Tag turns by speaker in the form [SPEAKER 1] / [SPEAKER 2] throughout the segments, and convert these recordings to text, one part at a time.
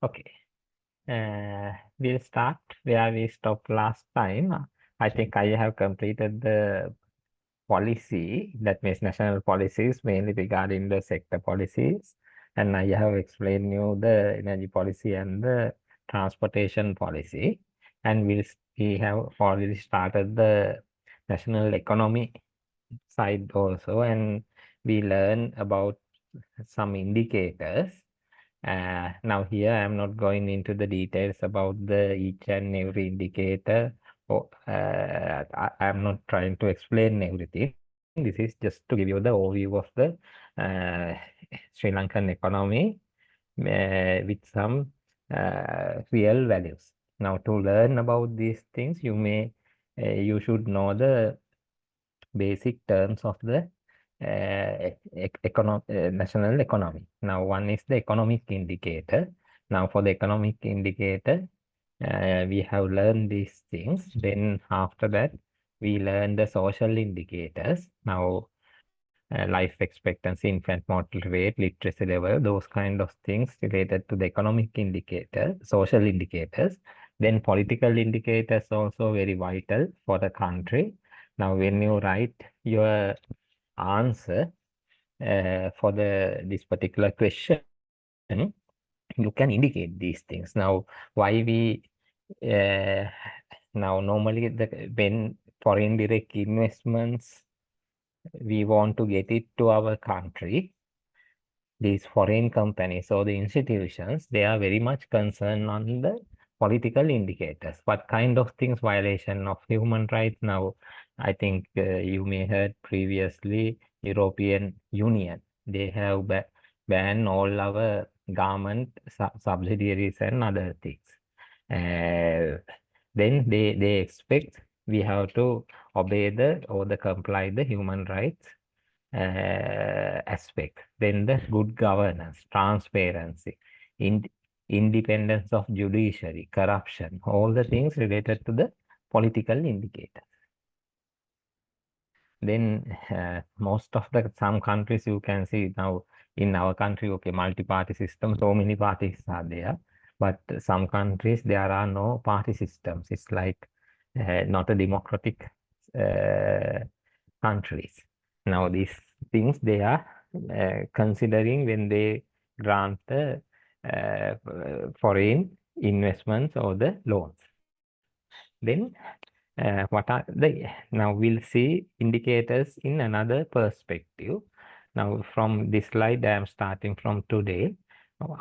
[SPEAKER 1] Okay. We'll start where we stopped last time. I think I have completed the policy, that means national policies, mainly regarding the sector policies. And I have explained you the energy policy and the transportation policy. And we have already started the national economy side also. And we learn about some indicators. Now here I am not going into the details about the each and every indicator. I am not trying to explain everything. This is just to give you the overview of the uh, Sri Lankan economy with some real values. Now to learn about these things, you should know the basic terms of the national economy. Now, one is the economic indicator. Now, for the economic indicator, we have learned these things. Then after that, we learn the social indicators. Now, life expectancy, infant mortality rate, literacy level, those kind of things related to the economic indicator, social indicators. Then political indicators also very vital for the country. Now, when you write your answer for this particular question, you can indicate these things. Now, why we uh, now normally when foreign direct investments we want to get it to our country, these foreign companies or the institutions, they are very much concerned on the political indicators. What kind of things? Violation of human rights. Now, I think you may heard previously, European Union, they have banned all our government subsidiaries and other things. Then they expect we have to obey or the comply the human rights aspect. Then the good governance, transparency, independence of judiciary, corruption, all the things related to the political indicator. Then most of some countries you can see now in our country, okay, multi-party system, so many parties are there. But some countries, there are no party systems. It's like not a democratic countries. Now, these things they are considering when they grant the foreign investments or the loans. Then what are now we'll see indicators in another perspective. Now, from this slide, I am starting from today.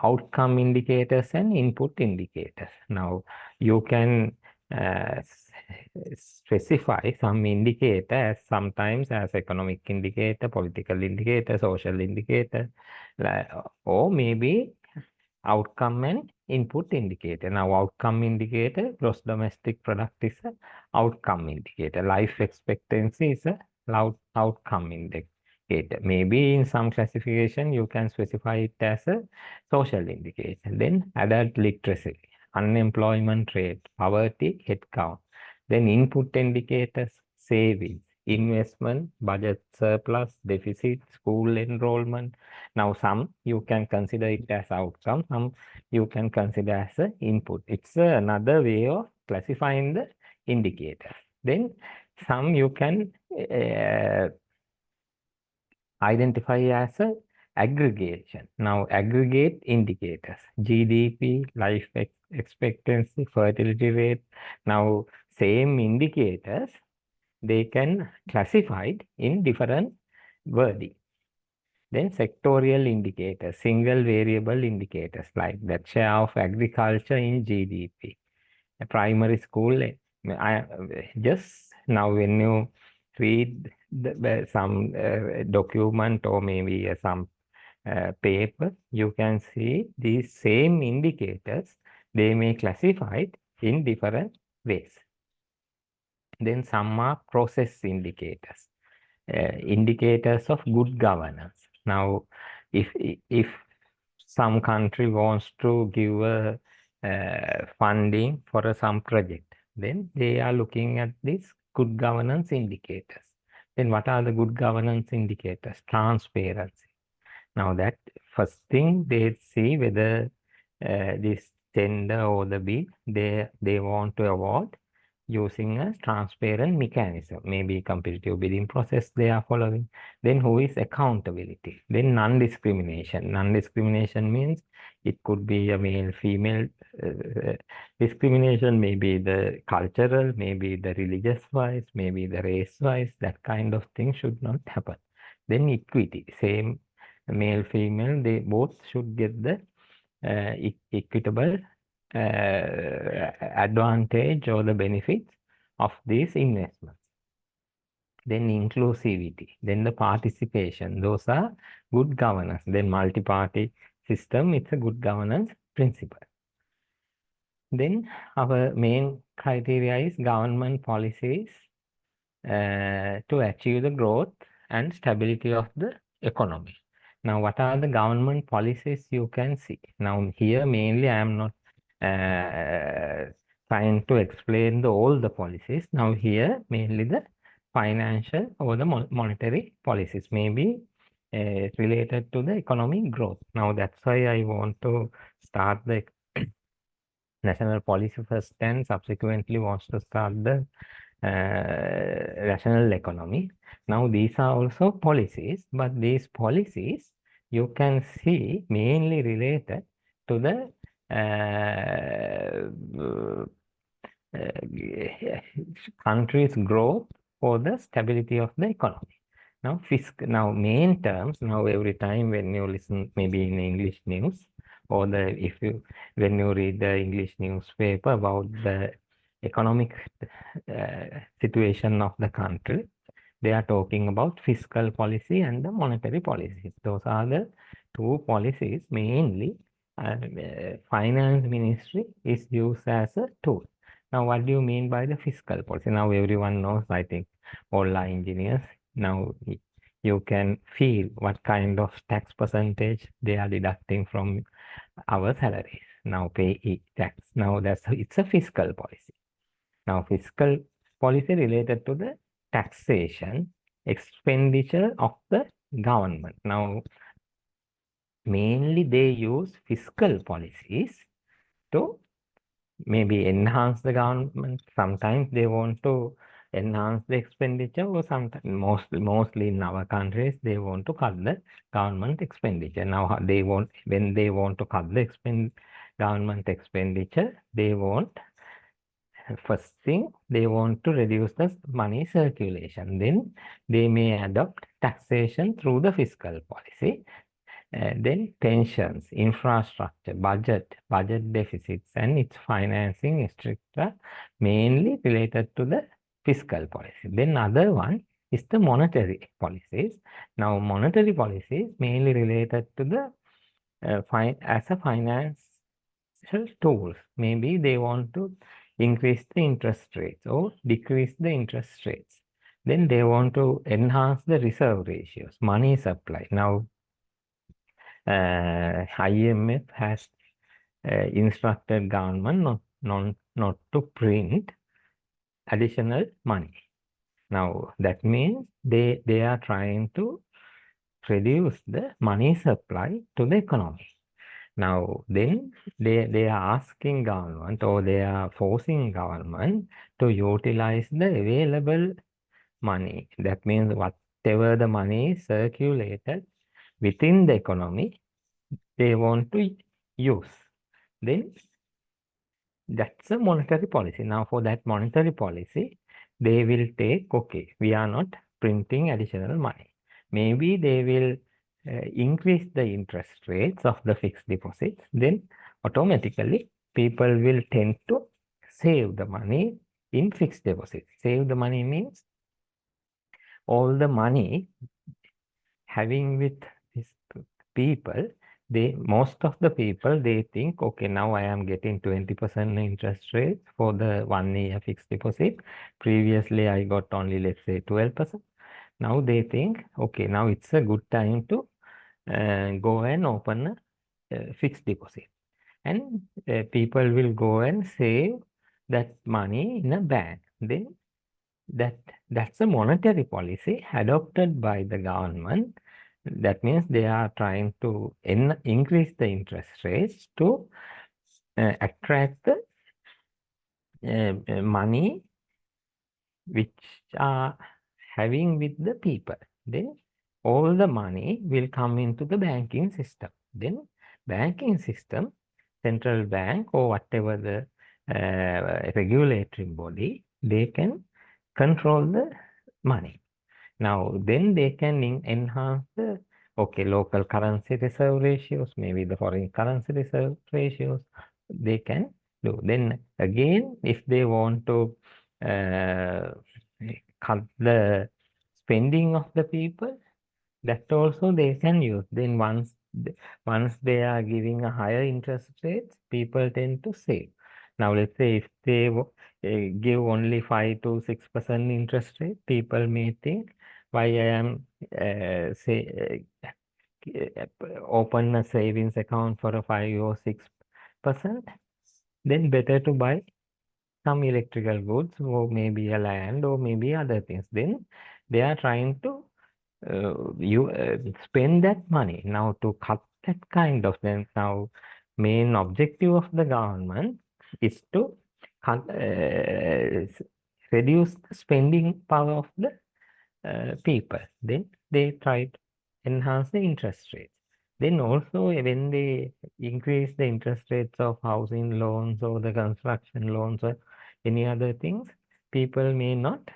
[SPEAKER 1] Outcome indicators and input indicators. Now, you can specify some indicator as sometimes as economic indicator, political indicator, social indicator, or maybe outcome and input indicator. Now, outcome indicator, gross domestic product is a outcome indicator. Life expectancy is a outcome indicator. Maybe in some classification, you can specify it as a social indicator. Then adult literacy, unemployment rate, poverty, headcount. Then input indicators, savings, investment, budget surplus, deficit, school enrollment. Now, some you can consider it as outcome, some you can consider as an input. It's another way of classifying the indicators. Then some you can identify as a aggregation. Now, aggregate indicators, GDP, life expectancy, fertility rate. Now, same indicators, they can classified in different wording. Then sectorial indicators, single variable indicators like that share of agriculture in GDP. A primary school, just now when you read some document or maybe some paper, you can see these same indicators, they may classified in different ways. Then some are process indicators, indicators of good governance. Now, if some country wants to give a funding for some project, then they are looking at these good governance indicators. Then what are the good governance indicators? Transparency. Now that first thing they see whether this tender or the bid, they want to avoid using a transparent mechanism, maybe competitive bidding process they are following. Then who is accountability? Then non-discrimination. Non-discrimination means it could be a male-female discrimination, maybe the cultural, maybe the religious-wise, maybe the race-wise. That kind of thing should not happen. Then equity, same male-female, they both should get the equitable advantage or the benefits of these investments. Then inclusivity, then the participation, those are good governance. Then multi-party system, it's a good governance principle. Then our main criteria is government policies to achieve the growth and stability of the economy. Now, what are the government policies you can see? Now, here mainly I am not trying to explain all the policies. Now, here mainly the financial or the monetary policies may be related to the economic growth. Now, that's why I want to start the national policy first and subsequently wants to start the national economy. Now, these are also policies, but these policies you can see mainly related to the country's growth or the stability of the economy. Now main terms, now every time when you listen maybe in English news or when you read the English newspaper about the economic situation of the country, they are talking about fiscal policy and the monetary policies. Those are the two policies mainly finance ministry is used as a tool. Now, what do you mean by the fiscal policy? Now, everyone knows, I think, all are engineers. Now, you can feel what kind of tax percentage they are deducting from our salaries. Now, pay tax. Now, it's a fiscal policy. Now, fiscal policy related to the taxation expenditure of the government. Now, mainly they use fiscal policies to maybe enhance the government. Sometimes they want to enhance the expenditure, or sometimes mostly in our countries they want to cut the government expenditure. Now when they want to cut the government expenditure, they want first thing they want to reduce the money circulation. Then they may adopt taxation through the fiscal policy. Then pensions, infrastructure, budget deficits and its financing, etc., mainly related to the fiscal policy. Then other one is the monetary policies. Now, monetary policies mainly related to the as a financial tools. Maybe they want to increase the interest rates or decrease the interest rates. Then they want to enhance the reserve ratios, money supply. Now, IMF has instructed government not to print additional money. Now, that means they are trying to reduce the money supply to the economy. Now, then they are asking government, or they are forcing government to utilize the available money. That means whatever the money is circulated within the economy, they want to use. Then that's a monetary policy. Now, for that monetary policy, they will take, okay, we are not printing additional money. Maybe they will increase the interest rates of the fixed deposits. Then automatically people will tend to save the money in fixed deposits. Save the money means all the money having with these people, most of the people, they think, okay, now I am getting 20% interest rate for the 1 year fixed deposit. Previously, I got only, let's say, 12%. Now they think, okay, now it's a good time to go and open a fixed deposit. And people will go and save that money in a bank. Then that's a monetary policy adopted by the government That means they are trying to increase the interest rates to attract the money which are having with the people. Then all the money will come into the banking system. Then banking system, central bank or whatever the regulatory body, they can control the money. Now, then they can enhance the, okay, local currency reserve ratios, maybe the foreign currency reserve ratios, they can do. Then again, if they want to uh, cut the spending of the people, that also they can use. Then once they are giving a higher interest rates, people tend to save. Now let's say if they give only 5 to 6% interest rate, people may think, why I am open a savings account for a 5 or 6%, then better to buy some electrical goods or maybe a land or maybe other things. Then they are trying to you spend that money. Now to cut that kind of thing, now main objective of the government is to cut, reduce the spending power of the people. Then they try to enhance the interest rates. Then also when they increase the interest rates of housing loans or the construction loans or any other things, people may not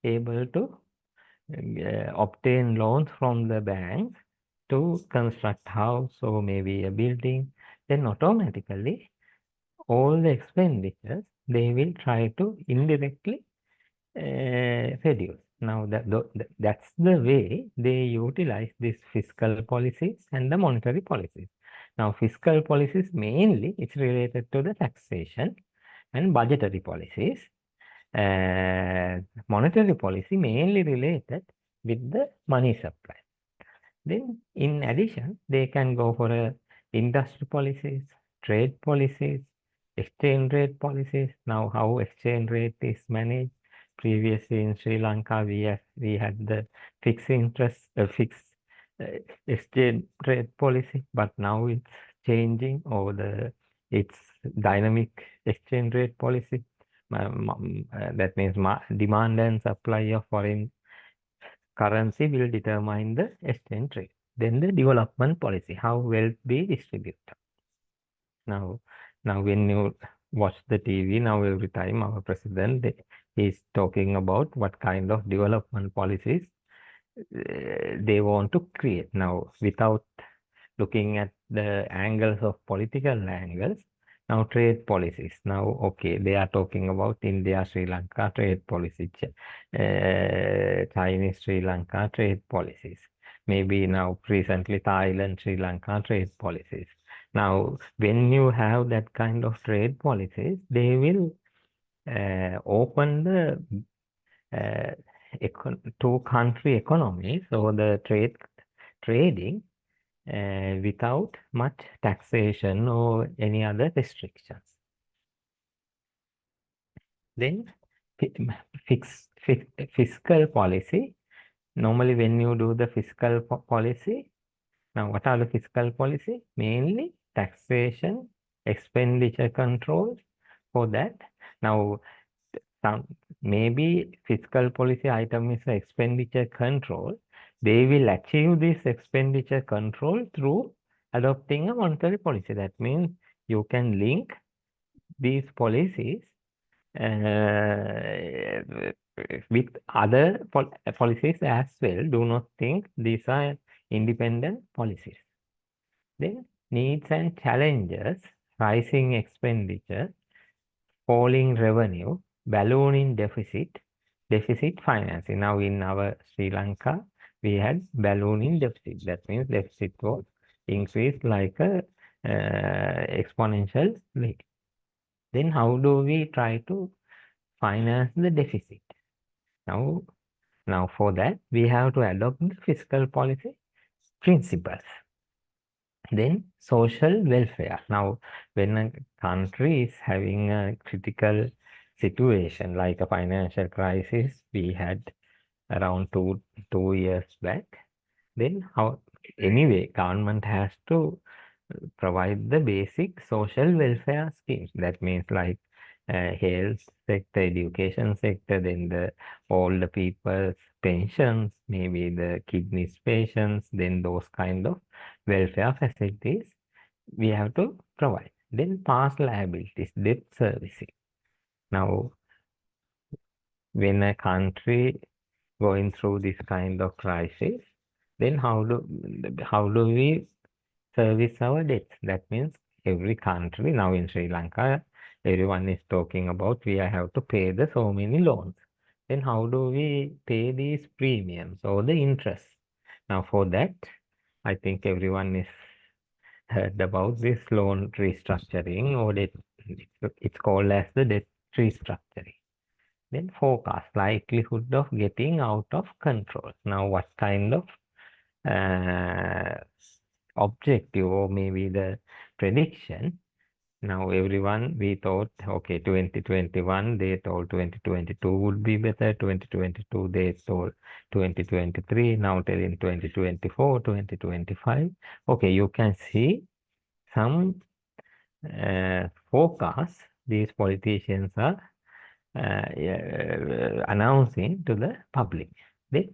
[SPEAKER 1] able to obtain loans from the bank to construct house or maybe a building, then automatically all the expenditures they will try to indirectly reduce. Now that's the way they utilize these fiscal policies and the monetary policies. Now fiscal policies mainly it's related to the taxation and budgetary policies. Monetary policy mainly related with the money supply. Then in addition, they can go for industry policies, trade policies, exchange rate policies. Now how exchange rate is managed. Previously in Sri Lanka, we had the fixed interest, fixed uh, exchange rate policy, but now it's changing over it's dynamic exchange rate policy. That means demand and supply of foreign currency will determine the exchange rate. Then the development policy, how wealth be distributed. Now when you watch the TV, now every time our president is talking about what kind of development policies they want to create. Now without looking at the angles of political angles, now trade policies. Now, okay, they are talking about India, Sri Lanka trade policy, Chinese, Sri Lanka trade policies. Maybe now recently Thailand, Sri Lanka trade policies. Now, when you have that kind of trade policies, they will open the uh, two country economies or the trading without much taxation or any other restrictions. Then fiscal policy. Normally when you do the fiscal policy, now what are the fiscal policy? Mainly taxation, expenditure control for that. Now some maybe fiscal policy item is expenditure control. They will achieve this expenditure control through adopting a monetary policy. That means you can link these policies with other policies as well. Do not think these are independent policies. Then needs and challenges, rising expenditure, falling revenue, ballooning deficit financing. Now in our Sri Lanka, we had ballooning deficit. That means deficit was increased like a exponential rate. Then how do we try to finance the deficit? Now for that, we have to adopt the fiscal policy principles. Then social welfare. Now, when a country is having a critical situation like a financial crisis, we had around two years back. Then how, anyway, government has to provide the basic social welfare schemes. That means like health sector, education sector, then the older people's pensions, maybe the kidneys patients, then those kind of welfare facilities we have to provide. Then past liabilities, debt servicing. Now, when a country going through this kind of crisis, then how do we service our debts? That means every country now in Sri Lanka, everyone is talking about we have to pay the so many loans. Then how do we pay these premiums or the interest? Now for that, I think everyone is heard about this loan restructuring or debt. It's called as the debt restructuring. Then forecast likelihood of getting out of control. Now what kind of objective or maybe the prediction. Now everyone, we thought, okay, 2021, they told 2022 would be better, 2022 they told 2023, now telling 2024, 2025. Okay, you can see some forecasts these politicians are announcing to the public. The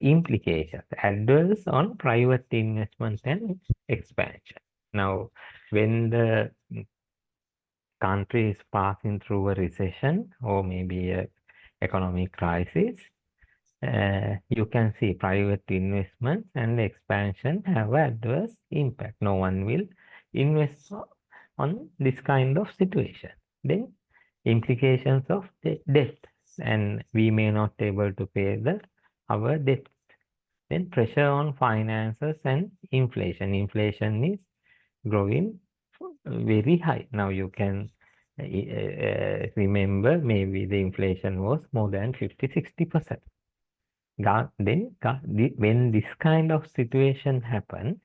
[SPEAKER 1] implications, adverse on private investment and expansion. Now, when the country is passing through a recession or maybe a economic crisis, you can see private investment and expansion have adverse impact. No one will invest on this kind of situation. Then implications of the debt, and we may not able to pay our debt. Then pressure on finances and inflation. Inflation is growing very high. Now you can remember maybe the inflation was more than 50-60%. Then when this kind of situation happens,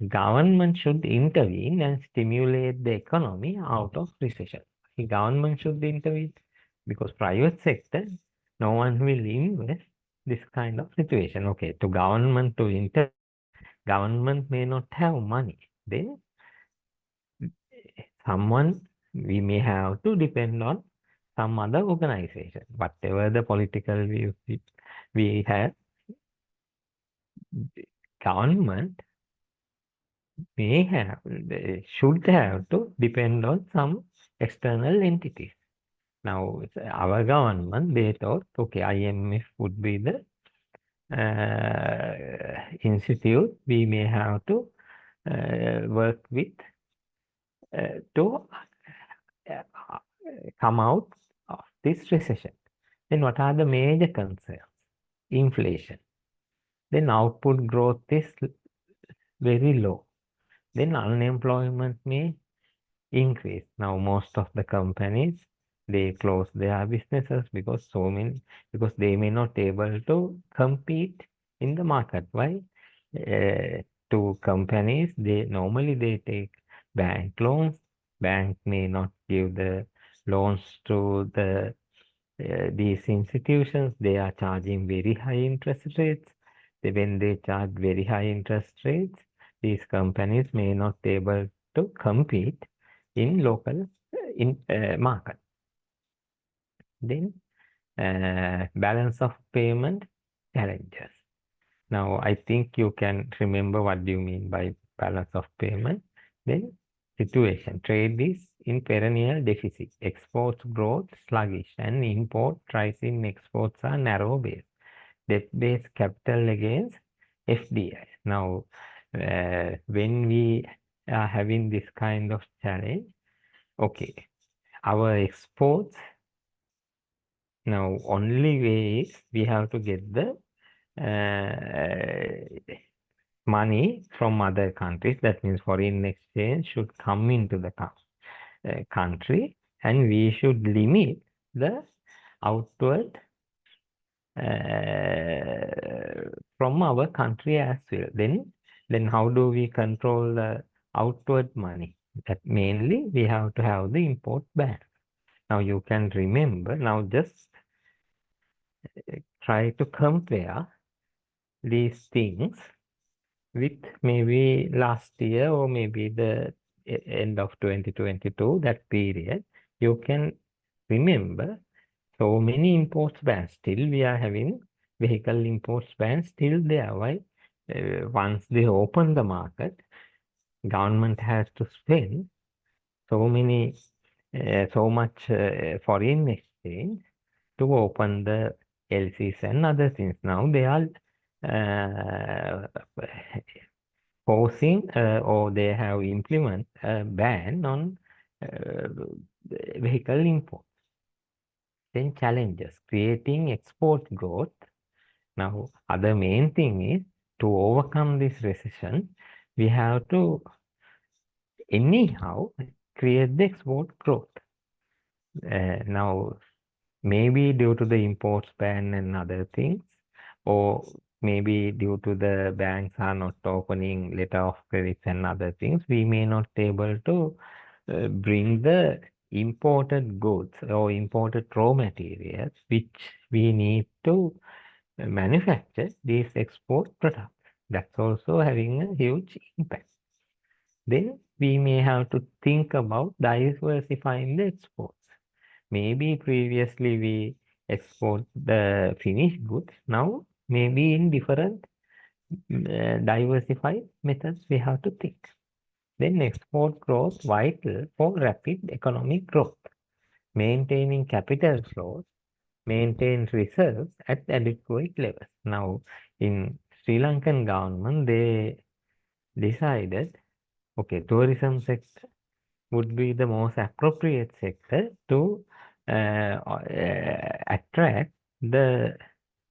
[SPEAKER 1] government should intervene and stimulate the economy out of recession. The government should intervene because private sector, no one will invest this kind of situation. Okay, to government to intervene, government may not have money. Then we may have to depend on some other organization. Whatever the political view we have, government should have to depend on some external entities. Now, our government, they thought, okay, IMF would be the institute we may have to work with to come out of this recession. Then what are the major concerns? Inflation. Then output growth is very low. Then unemployment may increase. Now most of the companies, they close their businesses because they may not able to compete in the market. Why? To companies, they take bank loans. Bank may not give the loans to these institutions. They are charging very high interest rates. When they charge very high interest rates, these companies may not able to compete in local market. Then balance of payment challenges. Now I think you can remember what do you mean by balance of payment. Then situation, trade is in perennial deficit, exports growth sluggish, and import rise in exports are narrow base, debt based capital against FDI. Now when we are having this kind of challenge, okay, our exports, now only way is we have to get the money from other countries. That means foreign exchange should come into the country, and we should limit the outward from our country as well. Then how do we control the outward money? That mainly we have to have the import ban. Now you can remember, now just try to compare these things with maybe last year or maybe the end of 2022, that period, you can remember so many imports bans. Still we are having vehicle imports bans still there. Why? Once they open the market, government has to spend so many, so much foreign exchange to open the LCs and other things. Now they are uh, forcing or they have implement a ban on uh, vehicle import. Then challenges, creating export growth. Now, other main thing is to overcome this recession, we have to anyhow create the export growth. Now, maybe due to the import ban and other things, or maybe due to the banks are not opening letter of credits and other things, we may not able to bring the imported goods or imported raw materials which we need to manufacture these export products. That's also having a huge impact. Then we may have to think about diversifying the exports. Maybe previously we export the finished goods. Now maybe in different diversified methods we have to think. Then export growth vital for rapid economic growth. Maintaining capital flows, maintain reserves at adequate levels. Now in Sri Lankan government they decided, okay, tourism sector would be the most appropriate sector to attract the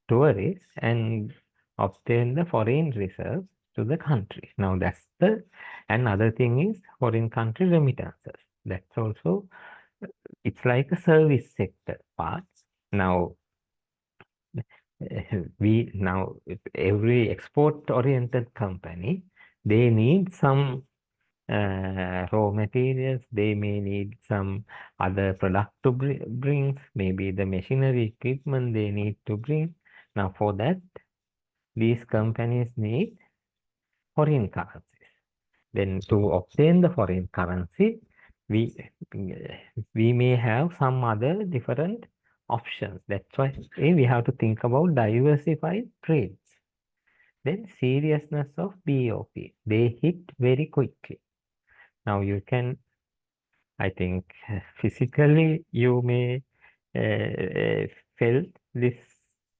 [SPEAKER 1] tourists and obtain the foreign reserves to the country. Now that's the another thing is foreign country remittances. That's also it's like a service sector part. Now we now every export oriented company they need some raw materials, they may need some other product to bring, maybe the machinery equipment they need to bring. Now for that, these companies need foreign currencies. Then to obtain the foreign currency, we may have some other different options. That's why we have to think about diversified trades. Then seriousness of BOP, they hit very quickly. Now you can I think physically you may felt this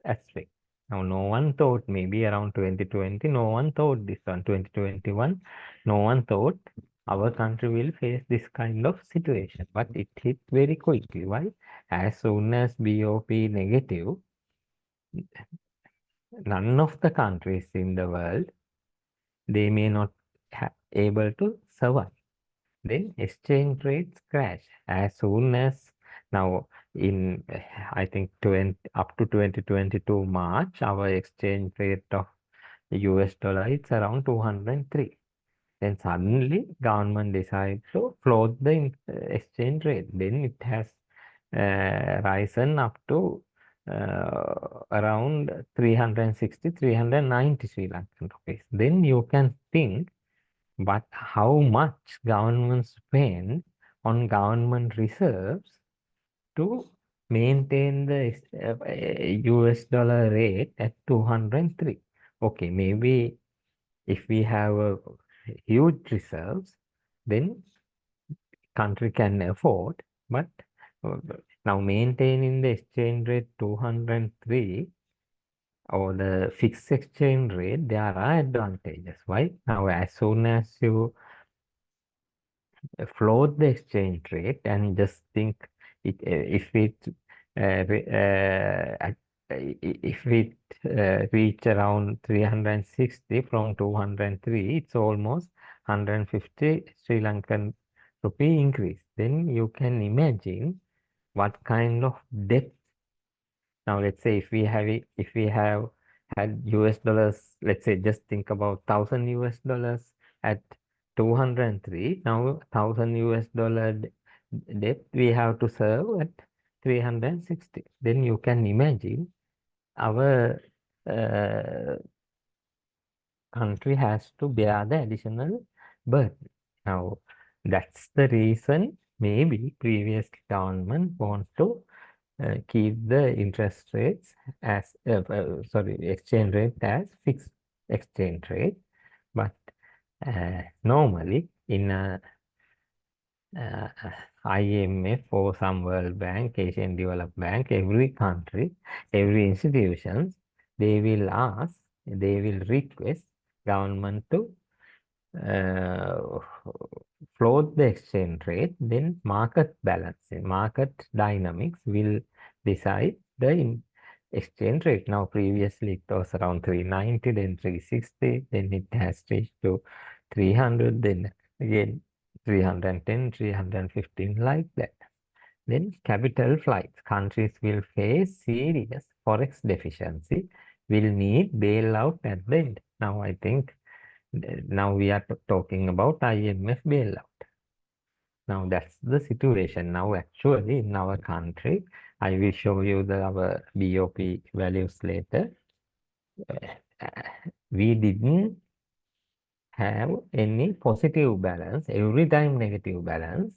[SPEAKER 1] aspect. Now, no one thought maybe around 2020, no one thought this one, 2021, no one thought our country will face this kind of situation, but it hit very quickly. Why? As soon as BOP negative, none of the countries in the world, they may not able to survive. Then exchange rates crash as soon as now in I think 20 up to 2022 March, our exchange rate of US dollar is around 203. Then suddenly government decides to float the exchange rate. Then it has risen up to around 360, 390 Sri Lankan rupees. Then you can think but how much government spend on government reserves to maintain the US dollar rate at 203? Okay, maybe if we have a huge reserves, then country can afford, but uh, now maintaining the exchange rate 203 or the fixed exchange rate, there are advantages. Why? Now, as soon as you float the exchange rate and just think it if it if it reach around 360 from 203, it's almost 150 Sri Lankan rupee increase. Then you can imagine what kind of debt. Now let's say if we have had US dollars, let's say just think about 1,000 US dollars at 203. Now 1,000 US dollar debt we have to serve at 360. Then you can imagine our uh, country has to bear the additional burden. Now, that's the reason maybe previous government want to keep the interest rates as exchange rate as fixed exchange rate. But normally in a IMF or some World Bank, Asian Development Bank, every country, every institutions, they will request government to uh, float the exchange rate, then market balancing, market dynamics will decide the exchange rate. Now, previously it was around 390, then 360, then it has reached to 300, then again 310, 315, like that. Then capital flights. Countries will face serious forex deficiency, will need bailout at the end. Now, I think now we are talking about IMF bailout. Now that's the situation. Now actually in our country, I will show you our BOP values later. We didn't have any positive balance, every time negative balance.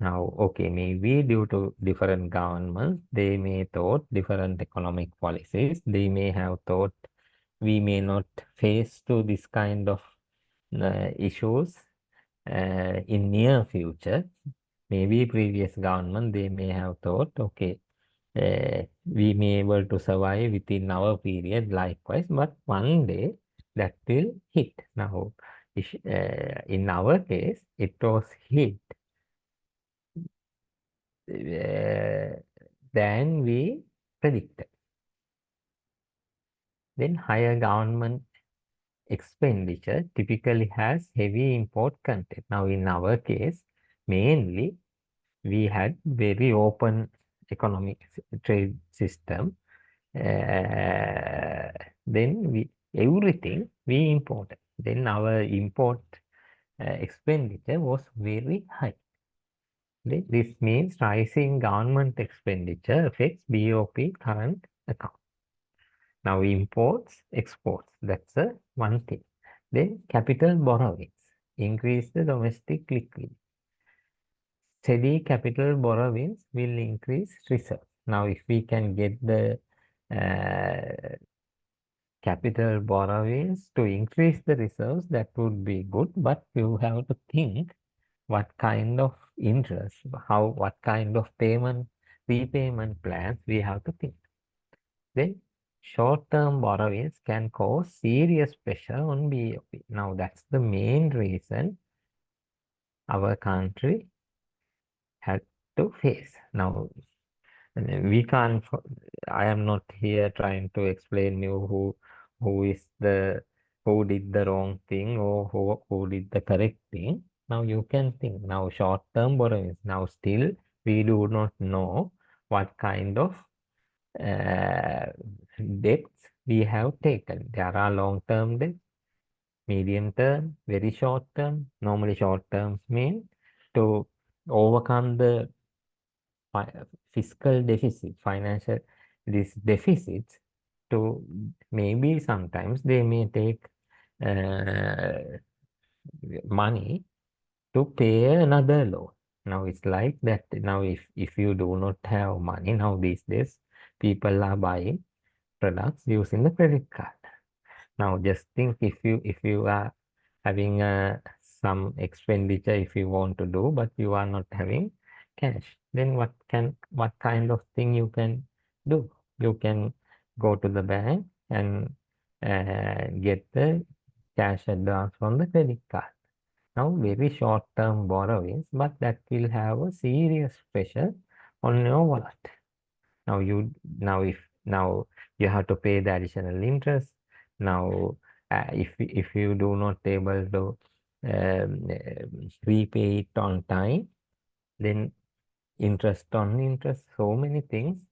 [SPEAKER 1] Now, okay, maybe due to different governments, they may thought different economic policies, they may have thought we may not face to this kind of issues in near future. Maybe previous government, they may have thought, okay, we may able to survive within our period likewise, but one day that will hit. Now, in our case, it was hit than we predicted. Then higher government expenditure typically has heavy import content. Now, in our case, mainly we had very open economic trade system. Then everything we imported. Then our import expenditure was very high. This means rising government expenditure affects BOP current account. Now imports, exports, that's one thing. Then capital borrowings, increase the domestic liquidity. Steady capital borrowings will increase reserves. Now, if we can get the capital borrowings to increase the reserves, that would be good. But you have to think what kind of interest, what kind of repayment plans we have to think. Then short-term borrowings can cause serious pressure on BOP. Now, that's the main reason our country had to face. Now, we can't, I am not here trying to explain you who did the wrong thing or who did the correct thing. Now you can think. Now short-term borrowings. Now still we do not know what kind of debts we have taken. There are long-term debts, medium term, very short term. Normally short terms mean to overcome the fiscal deficit, financial these deficits, to maybe sometimes they may take money to pay another loan. Now it's like that. Now if you do not have money, now these days people are buying products using the credit card. Now just think, if you are having some expenditure if you want to do, but you are not having cash, then what kind of thing you can do? You can go to the bank and get the cash advance from the credit card. Now very short term borrowings, but that will have a serious pressure on your wallet. Now you have to pay the additional interest. Now if you do not able to repay it on time, then interest on interest, so many things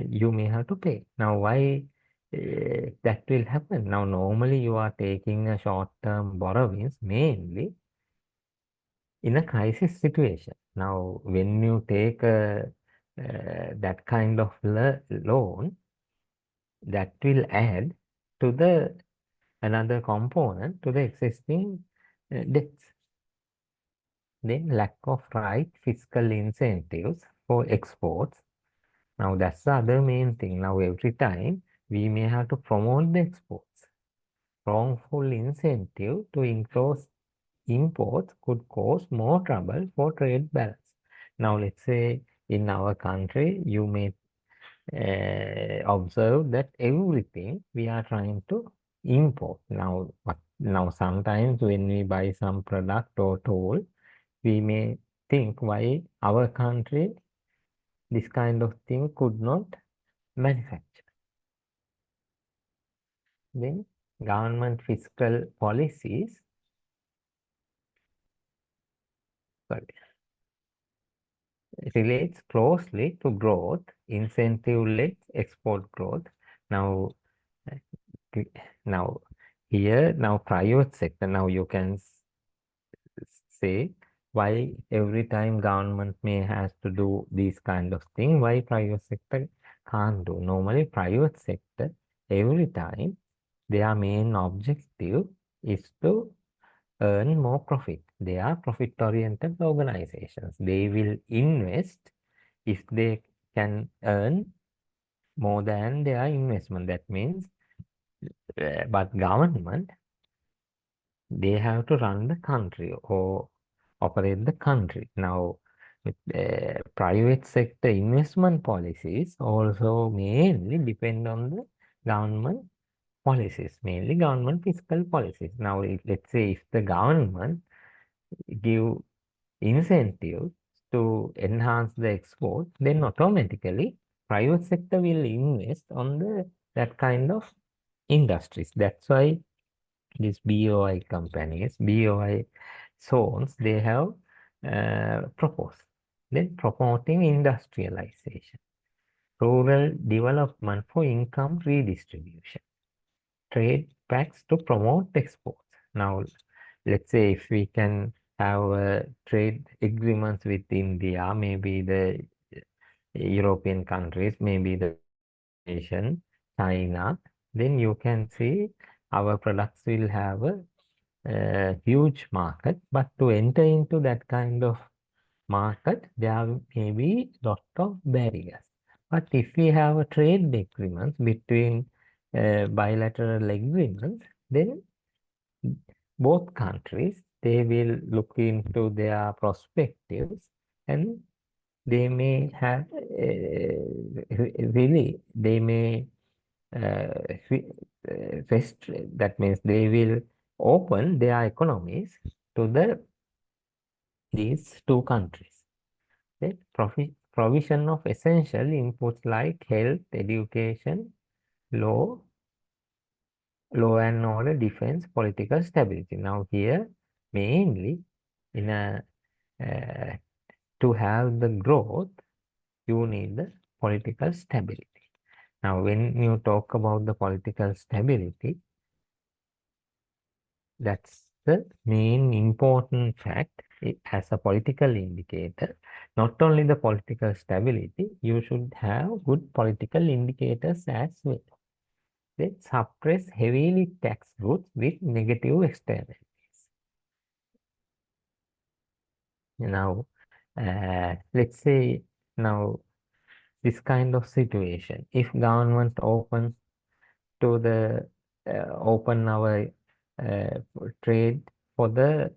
[SPEAKER 1] you may have to pay. Now why that will happen? Now normally you are taking a short-term borrowings mainly in a crisis situation. Now when you take that kind of loan, that will add to the another component to the existing debts. Then lack of right fiscal incentives for exports. Now that's the other main thing. Now every time we may have to promote the exports. Wrongful incentive to increase imports could cause more trouble for trade balance. Now let's say in our country, you may observe that everything we are trying to import. Now sometimes when we buy some product or tool, we may think why our country this kind of thing could not manufacture. Then government fiscal policies, sorry, relates closely to growth, incentive-led export growth. Now, now here, now private sector, now you can say why every time government may has to do these kind of thing, why private sector can't do. Normally private sector, every time their main objective is to earn more profit. They are profit-oriented organizations. They will invest if they can earn more than their investment. That means, but government, they have to run the country or operate the country. Now, with private sector investment policies also mainly depend on the government policies, mainly government fiscal policies. Now, let's say if the government give incentives to enhance the export, then automatically private sector will invest on that kind of industries. That's why these BOI companies, BOI zones, they have proposed. Then promoting industrialization, rural development for income redistribution, trade pacts to promote exports. Now, let's say if we can have trade agreements with India, maybe the European countries, maybe the Asian, China, then you can see our products will have a huge market. But to enter into that kind of market, there may be lot of barriers. But if we have a trade agreements between bilateral agreements, then both countries, they will look into their perspectives and they may have really, they may that means they will open their economies to these two countries. Okay? Provision of essential inputs like health, education, law and order, defense, political stability. Now here, mainly in a to have the growth, you need the political stability. Now, when you talk about the political stability, that's the main important fact as a political indicator. Not only the political stability, you should have good political indicators as well. They suppress heavily taxed goods with negative externalities. Now, let's say now this kind of situation, if government opens to the open our trade for the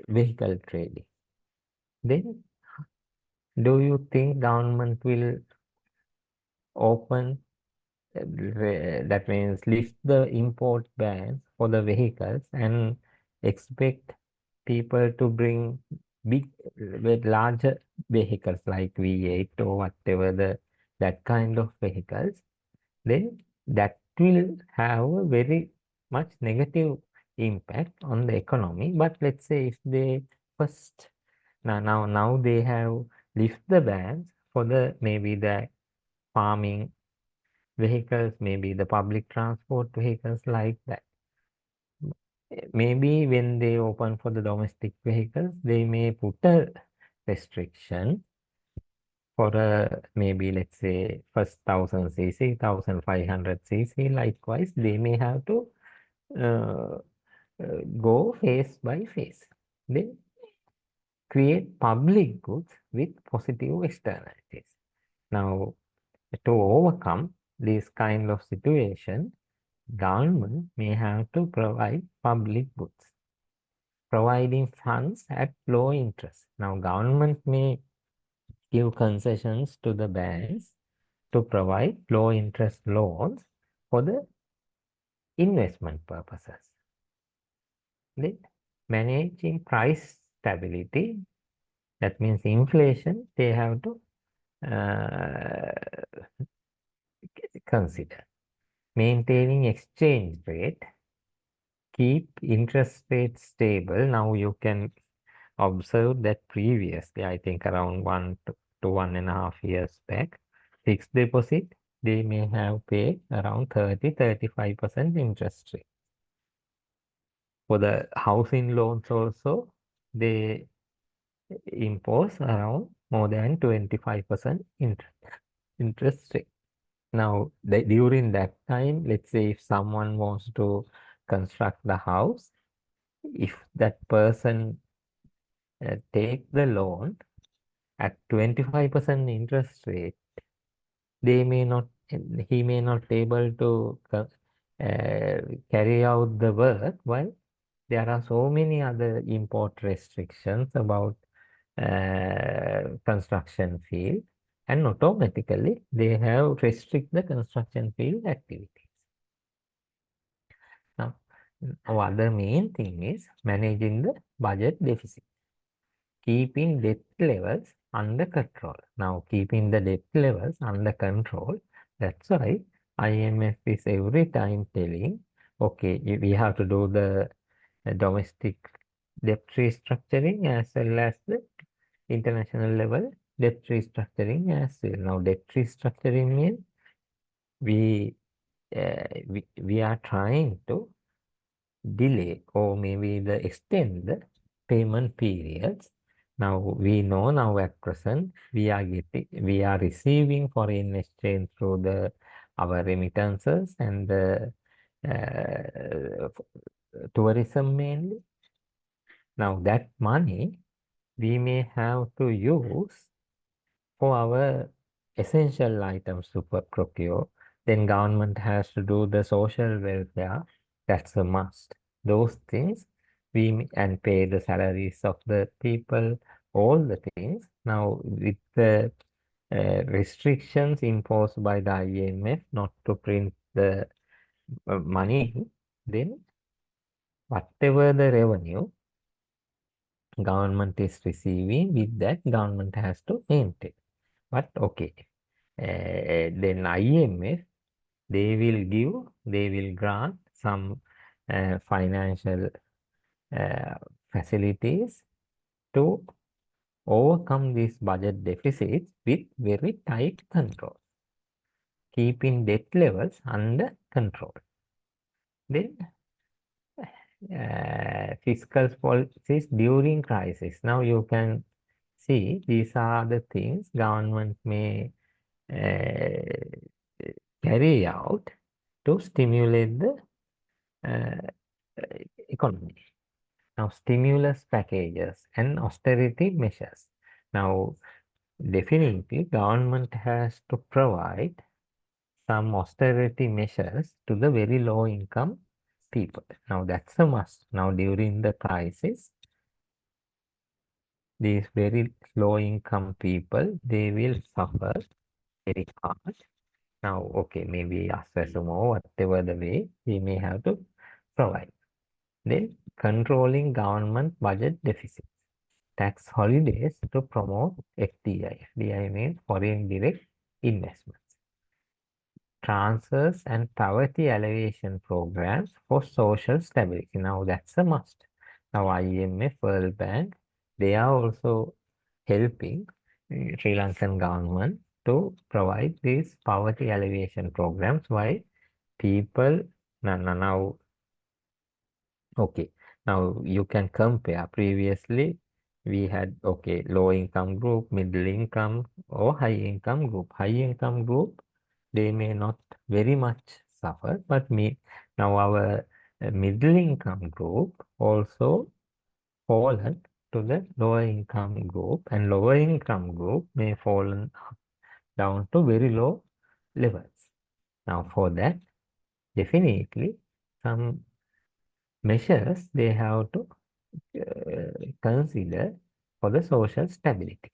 [SPEAKER 1] vehicle trading, then do you think government will open that means lift the import bans for the vehicles and expect people to bring big with larger vehicles like V8 or whatever that kind of vehicles, then that will have a very much negative impact on the economy. But let's say if they first now they have lift the bans for the maybe the farming vehicles, maybe the public transport vehicles like that. Maybe when they open for the domestic vehicles, they may put a restriction for maybe let's say first 1000 cc, 1500 cc. Likewise, they may have to uh, go phase by phase. Then create public goods with positive externalities. Now, to overcome this kind of situation, government may have to provide public goods, providing funds at low interest. Now, government may give concessions to the banks to provide low interest loans for the investment purposes. Then managing price stability, that means inflation, they have to consider. Maintaining exchange rate, keep interest rates stable. Now you can observe that previously, I think around 1 to 1.5 years back, fixed deposit, they may have paid around 30-35% interest rate. For the housing loans also, they impose around more than 25% interest rate. Now, during that time, let's say if someone wants to construct the house, if that person take the loan at 25% interest rate, he may not able to carry out the work, while there are so many other import restrictions about construction field, and automatically they have restrict the construction field activities. Now, other main thing is managing the budget deficit, keeping debt levels under control. Now, keeping the debt levels under control, that's why IMF is every time telling, okay, we have to do the domestic debt restructuring as well as the international level debt restructuring as well. Now, debt restructuring means we are trying to delay or maybe extend the payment periods. Now we know now at present we are receiving foreign exchange through our remittances and the tourism mainly. Now that money we may have to use for our essential items to procure. Then government has to do the social welfare. That's a must. Those things and pay the salaries of the people, all the things. Now with the restrictions imposed by the IMF not to print the money, then whatever the revenue government is receiving, with that government has to maintain. But okay, then IMF, they will grant some financial facilities to overcome these budget deficits with very tight control, keeping debt levels under control. Then fiscal policies during crisis. Now you can see these are the things government may carry out to stimulate the economy. Now, stimulus packages and austerity measures. Now, definitely, government has to provide some austerity measures to the very low income people. Now, that's a must. Now, during the crisis, these very low income people, they will suffer very hard. Now, okay, maybe or whatever the way, we may have to provide. Then, controlling government budget deficits. Tax holidays to promote FDI. FDI means foreign direct investments. Transfers and poverty alleviation programs for social stability. Now that's a must. Now IMF, World Bank, they are also helping Sri Lankan government to provide these poverty alleviation programs. Why? People now okay, now you can compare. Previously, we had, okay, low income group, middle income, or high income group. High income group, they may not very much suffer, but now our middle income group also fallen to the lower income group, and lower income group may fallen down to very low levels. Now for that, definitely some measures they have to consider for the social stability.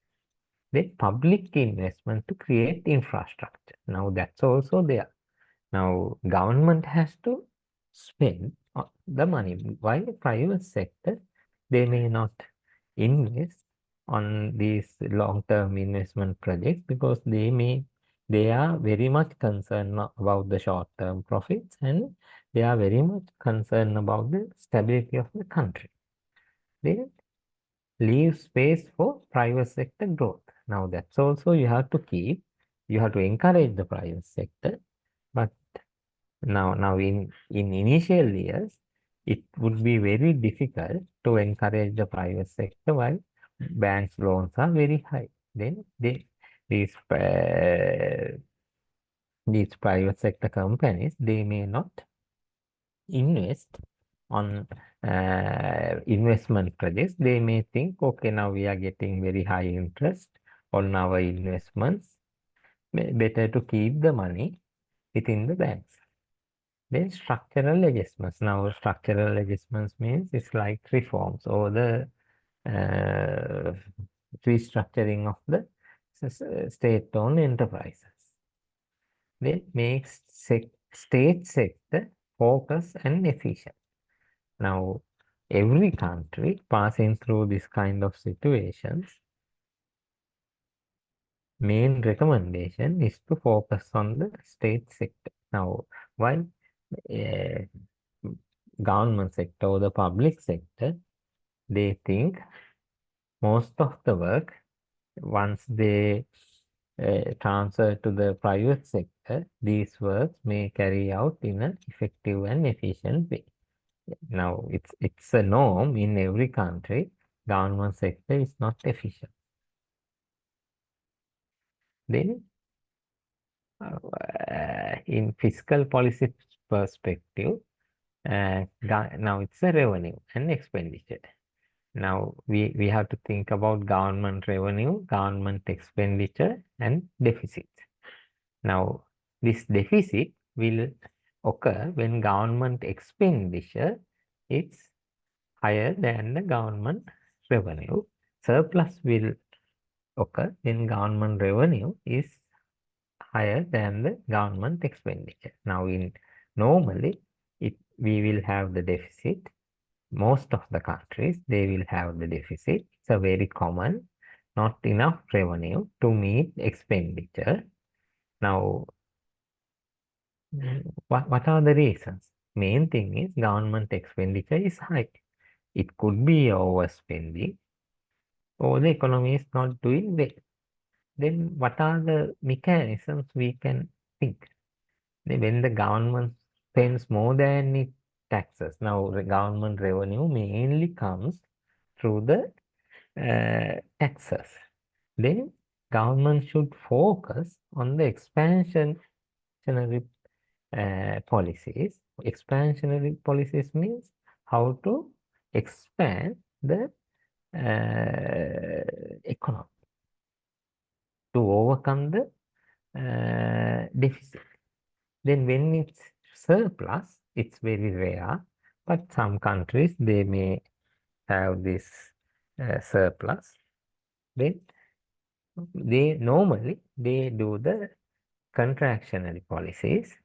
[SPEAKER 1] Then public investment to create infrastructure. Now that's also there. Now government has to spend the money. While private sector, they may not invest on these long-term investment projects because they are very much concerned about the short-term profits, and they are very much concerned about the stability of the country. They leave space for private sector growth. Now that's also you have to encourage the private sector, but now in initial years, it would be very difficult to encourage the private sector while banks loans are very high. Then these these private sector companies, they may not invest on investment projects. They may think, okay, now we are getting very high interest on our investments. Better to keep the money within the banks. Then structural adjustments. Now structural adjustments means it's like reforms or the restructuring of the state-owned enterprises. Then makes state sector focus and efficient. Now every country passing through this kind of situations, main recommendation is to focus on the state sector. Now why government sector or the public sector, they think most of the work, once they transfer to the private sector, these works may carry out in an effective and efficient way. Now it's a norm in every country. Government sector is not efficient. Then in fiscal policy perspective, now it's a revenue and expenditure. Now we have to think about government revenue, government expenditure, and deficit. Now this deficit will occur when government expenditure is higher than the government revenue. Surplus will occur when government revenue is higher than the government expenditure. Now normally we will have the deficit. Most of the countries, they will have the deficit. It's a very common, not enough revenue to meet expenditure. Now, what are the reasons? Main thing is government expenditure is high. It could be overspending or the economy is not doing well. Then what are the mechanisms we can think? When the government spends more than its taxes, now the government revenue mainly comes through the taxes. Then government should focus on the expansionary policies. Expansionary policies means how to expand the economy to overcome the deficit. Then when it's surplus, it's very rare, but some countries, they may have this surplus. Then they do the contractionary policies,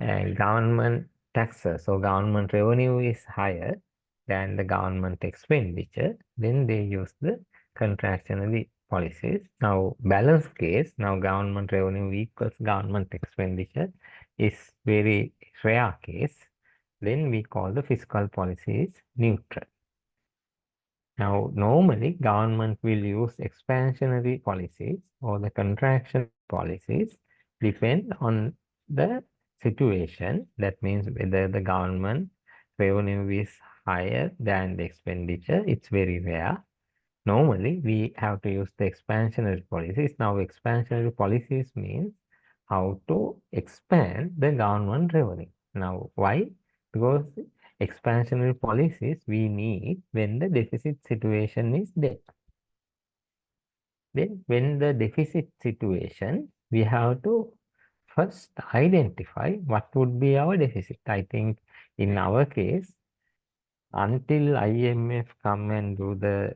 [SPEAKER 1] and government taxes or government revenue is higher than the government expenditure. Then they use the contractionary policies. Now balance case, now government revenue equals government expenditure is very rare case. Then we call the fiscal policies neutral. Now, normally government will use expansionary policies or the contraction policies depend on the situation. That means whether the government revenue is higher than the expenditure, it's very rare. Normally, we have to use the expansionary policies. Now, expansionary policies means how to expand the government revenue. Now, why? Because expansionary policies we need when the deficit situation is there. Then when the deficit situation, we have to first identify what would be our deficit. I think in our case, until IMF come and do the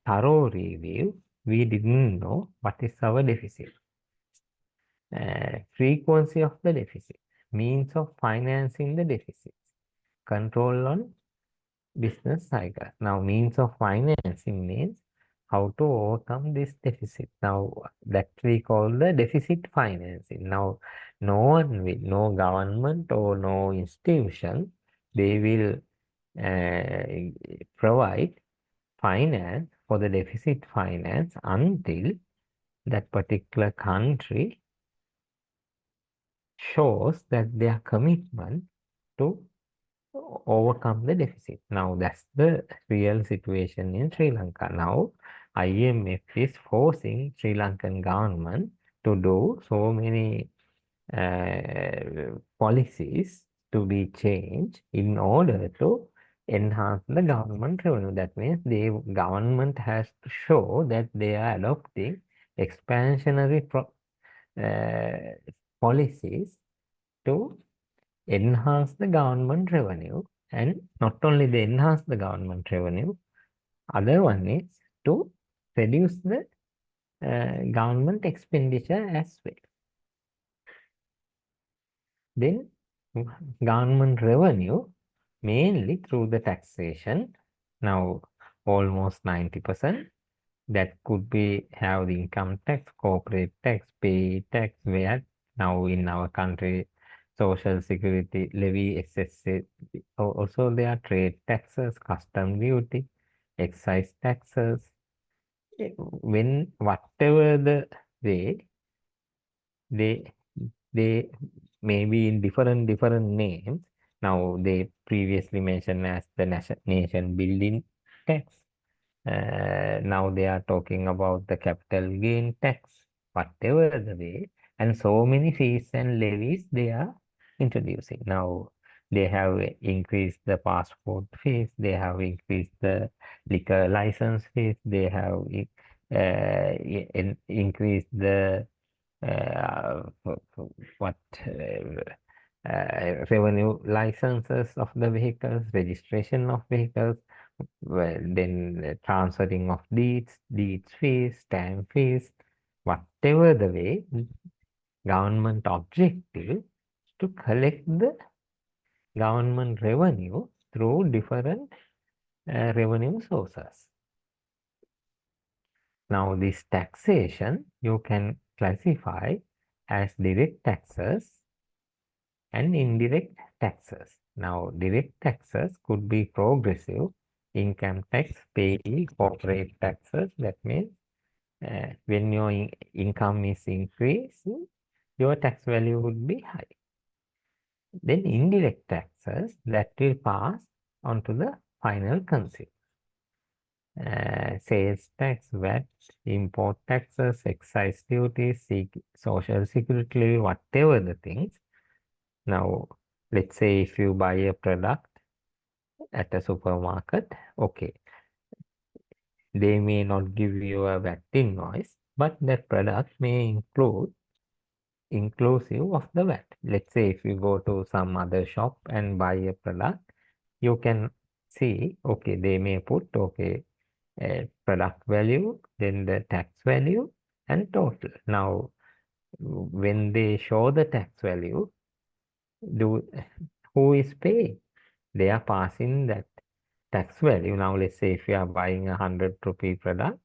[SPEAKER 1] thorough review, we didn't know what is our deficit. Frequency of the deficit, means of financing the deficit, control on business cycle. Now, means of financing means how to overcome this deficit. Now, that we call the deficit financing. Now, no one will, no government or no institution, they will provide finance for the deficit finance until that particular country shows that their commitment to overcome the deficit. Now, that's the real situation in Sri Lanka. Now, IMF is forcing Sri Lankan government to do so many policies to be changed in order to enhance the government revenue. That means the government has to show that they are adopting expansionary policies to enhance the government revenue, and not only they enhance the government revenue, other one is to reduce the government expenditure as well. Then government revenue mainly through the taxation. Now almost 90%. That could be have the income tax, corporate tax, pay tax, VAT. Now in our country, social security levy, excess. Also there are trade taxes, custom duty, excise taxes. When whatever the way, they may be in different names. Now they previously mentioned as the nation building tax. Now they are talking about the capital gain tax, whatever the way, and so many fees and levies they are introducing. Now they have increased the passport fees, they have increased the liquor license fees, they have increased the what revenue licenses of the vehicles, registration of vehicles, well, then transferring of deeds fees, stamp fees, whatever the way, government objective to collect the government revenue through different revenue sources. Now, this taxation you can classify as direct taxes and indirect taxes. Now, direct taxes could be progressive, income tax, payee, corporate taxes. That means when your income is increasing, your tax value would be high. Then indirect taxes that will pass on to the final consumer. Sales tax, VAT, import taxes, excise duties, social security levy, whatever the things. Now, let's say if you buy a product at a supermarket, okay, they may not give you a VAT invoice, but that product may inclusive of the VAT. Let's say if you go to some other shop and buy a product, you can see, okay, they may put, okay, product value, then the tax value and total. Now, when they show the tax value, who is paying? They are passing that tax value. Now, let's say if you are buying a 100 rupee product,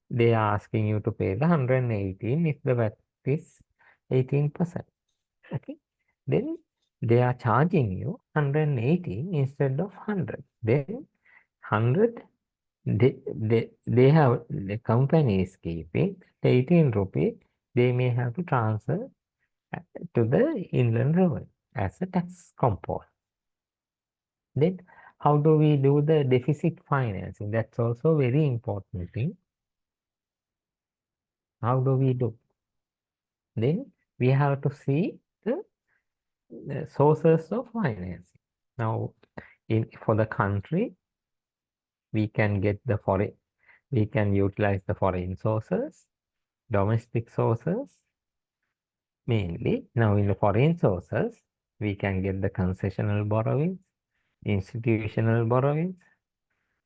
[SPEAKER 1] they are asking you to pay the 118 if the VAT is 18%. Okay. Then they are charging you 118 instead of 100. Then 100, they have, the company is keeping 18 rupee, they may have to transfer to the inland revenue as a tax component. Then how do we do the deficit financing? That's also very important thing. How do we do? Then we have to see the sources of financing. Now, for the country, we can utilize the foreign sources, domestic sources mainly. Now in the foreign sources, we can get the concessional borrowings, institutional borrowings,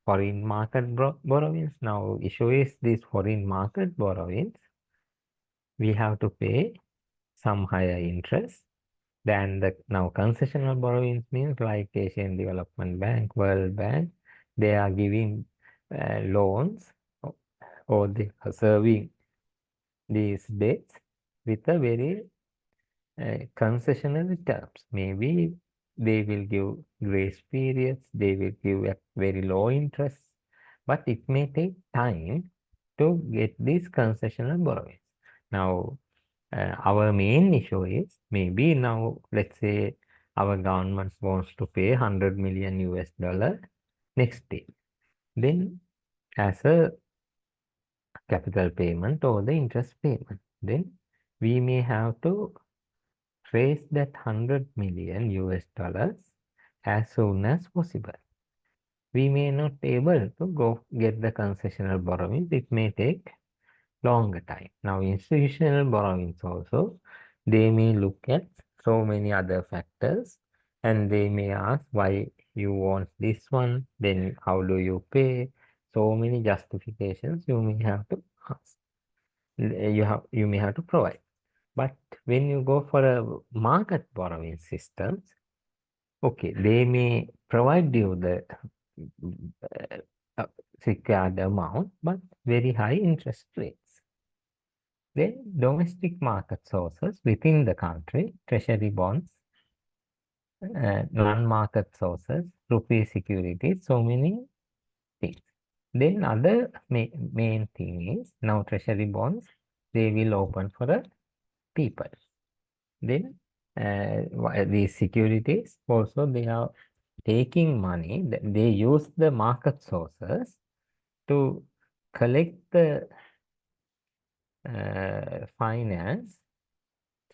[SPEAKER 1] foreign market borrowings. Now issue is these foreign market borrowings, we have to pay some higher interest than the now concessional borrowings means like Asian Development Bank, World Bank, they are giving loans or they are serving these debts with a very concessional terms. Maybe they will give grace periods, they will give a very low interest, but it may take time to get these concessional borrowings. Now, our main issue is maybe now, let's say our government wants to pay 100 million US dollar next day. Then as a capital payment or the interest payment, then we may have to raise that 100 million US dollars as soon as possible. We may not able to go get the concessional borrowings. It may take longer time. Now, institutional borrowings also, they may look at so many other factors and they may ask why you want this one, then how do you pay? So many justifications you may have to ask. You may have to provide. But when you go for a market borrowing systems, okay, they may provide you the required amount, but very high interest rates. Then domestic market sources within the country, treasury bonds, non-market sources, rupee securities, so many things. Then other main thing is now treasury bonds, they will open for the people. Then these securities also they are taking money, they use the market sources to collect the finance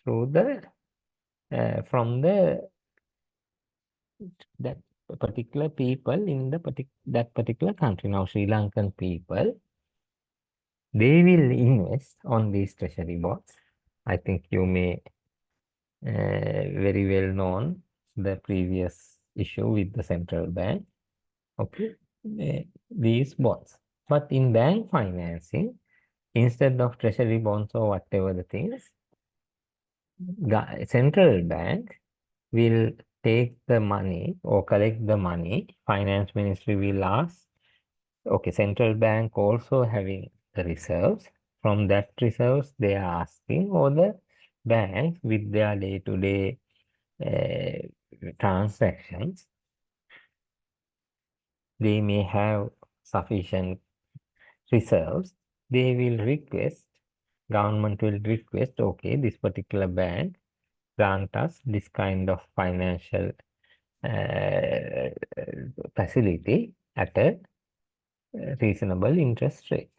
[SPEAKER 1] through the from the that particular people in the that particular country. Now Sri Lankan people, they will invest on these treasury bonds. I think you may very well known the previous issue with the central bank. Okay, these bonds. But in bank financing, instead of treasury bonds or whatever the things, central bank will take the money or collect the money. Finance ministry will ask, okay, central bank also having the reserves. From that reserves, they are asking, or the banks with their day-to-day transactions, they may have sufficient reserves. They will request, government will request, okay, this particular bank grant us this kind of financial facility at a reasonable interest rate.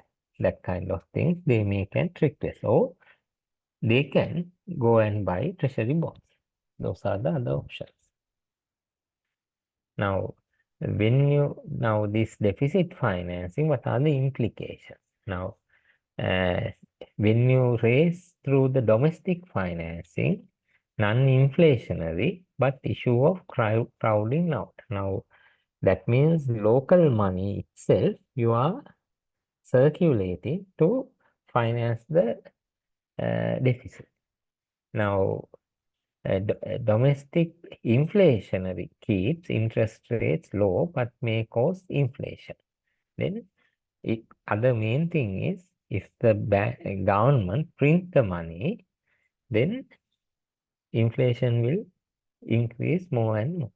[SPEAKER 1] That kind of things they may can request, or they can go and buy treasury bonds. Those are the other options. Now, now this deficit financing, what are the implications? Now, when you raise through the domestic financing, non-inflationary, but issue of crowding out. Now, that means local money itself, you are circulating to finance the deficit. Now, domestic inflationary keeps interest rates low, but may cause inflation. Then, other main thing is, if the government print the money, then inflation will increase more and more.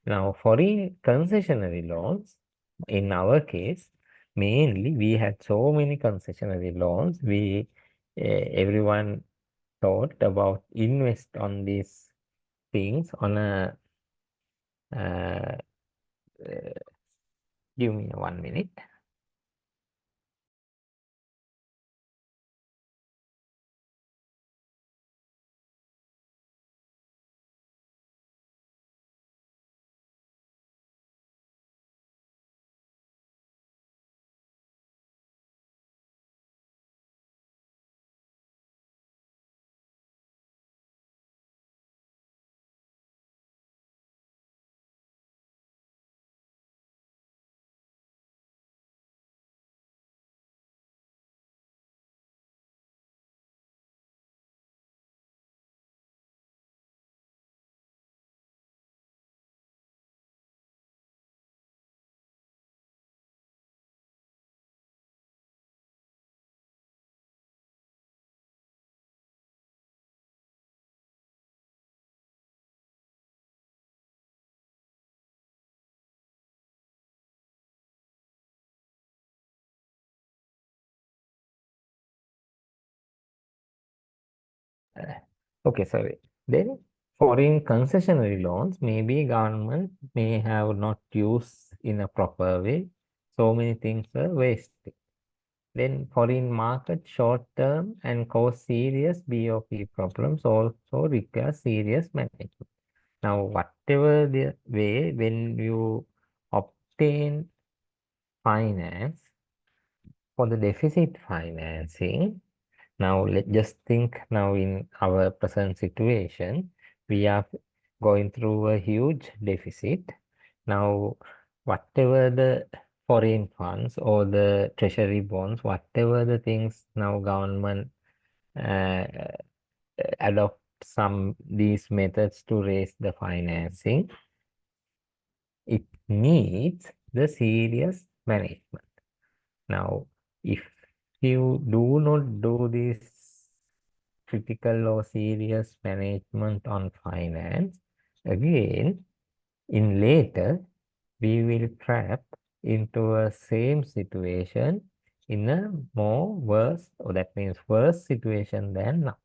[SPEAKER 1] Now, foreign concessionary loans, in our case, mainly we had so many concessionary loans. Everyone thought about invest on these things on a give me 1 minute. Okay, sorry. Then foreign concessionary loans, maybe government may have not used in a proper way. So many things were wasted. Then foreign market short term and cause serious BOP problems also require serious management. Now, whatever the way, when you obtain finance for the deficit financing, now let's just think now in our present situation, we are going through a huge deficit. Now, whatever the foreign funds or the treasury bonds, whatever the things now government uh, adopt some these methods to raise the financing, it needs the serious management. Now, if you do not do this critical or serious management on finance, again, in later, we will trap into a same situation in a more worse, or that means worse situation than now.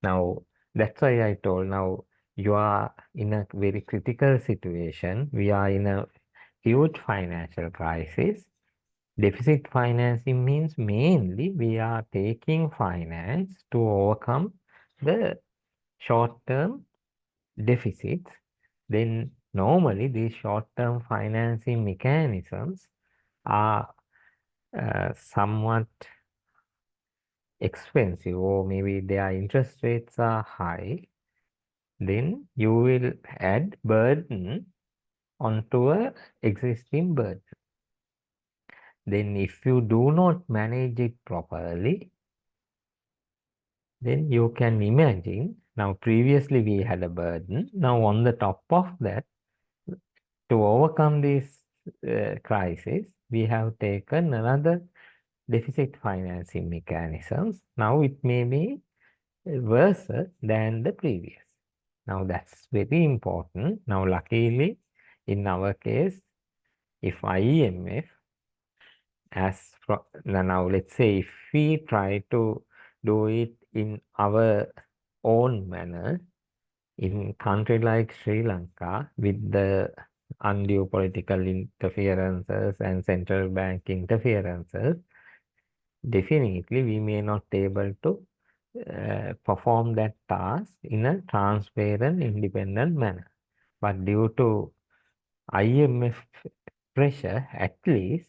[SPEAKER 1] Now, that's why I told now you are in a very critical situation. We are in a huge financial crisis. Deficit financing means mainly we are taking finance to overcome the short-term deficits. Then normally these short-term financing mechanisms are somewhat expensive, or maybe their interest rates are high. Then you will add burden onto a existing burden. Then if you do not manage it properly, then you can imagine, now previously we had a burden, now on the top of that, to overcome this crisis, we have taken another deficit financing mechanisms. Now it may be worse than the previous. Now that's very important. Now luckily, in our case, if IMF, now let's say if we try to do it in our own manner, in country like Sri Lanka, with the undue political interferences and central bank interferences, definitely we may not be able to perform that task in a transparent, independent manner. But due to IMF pressure, at least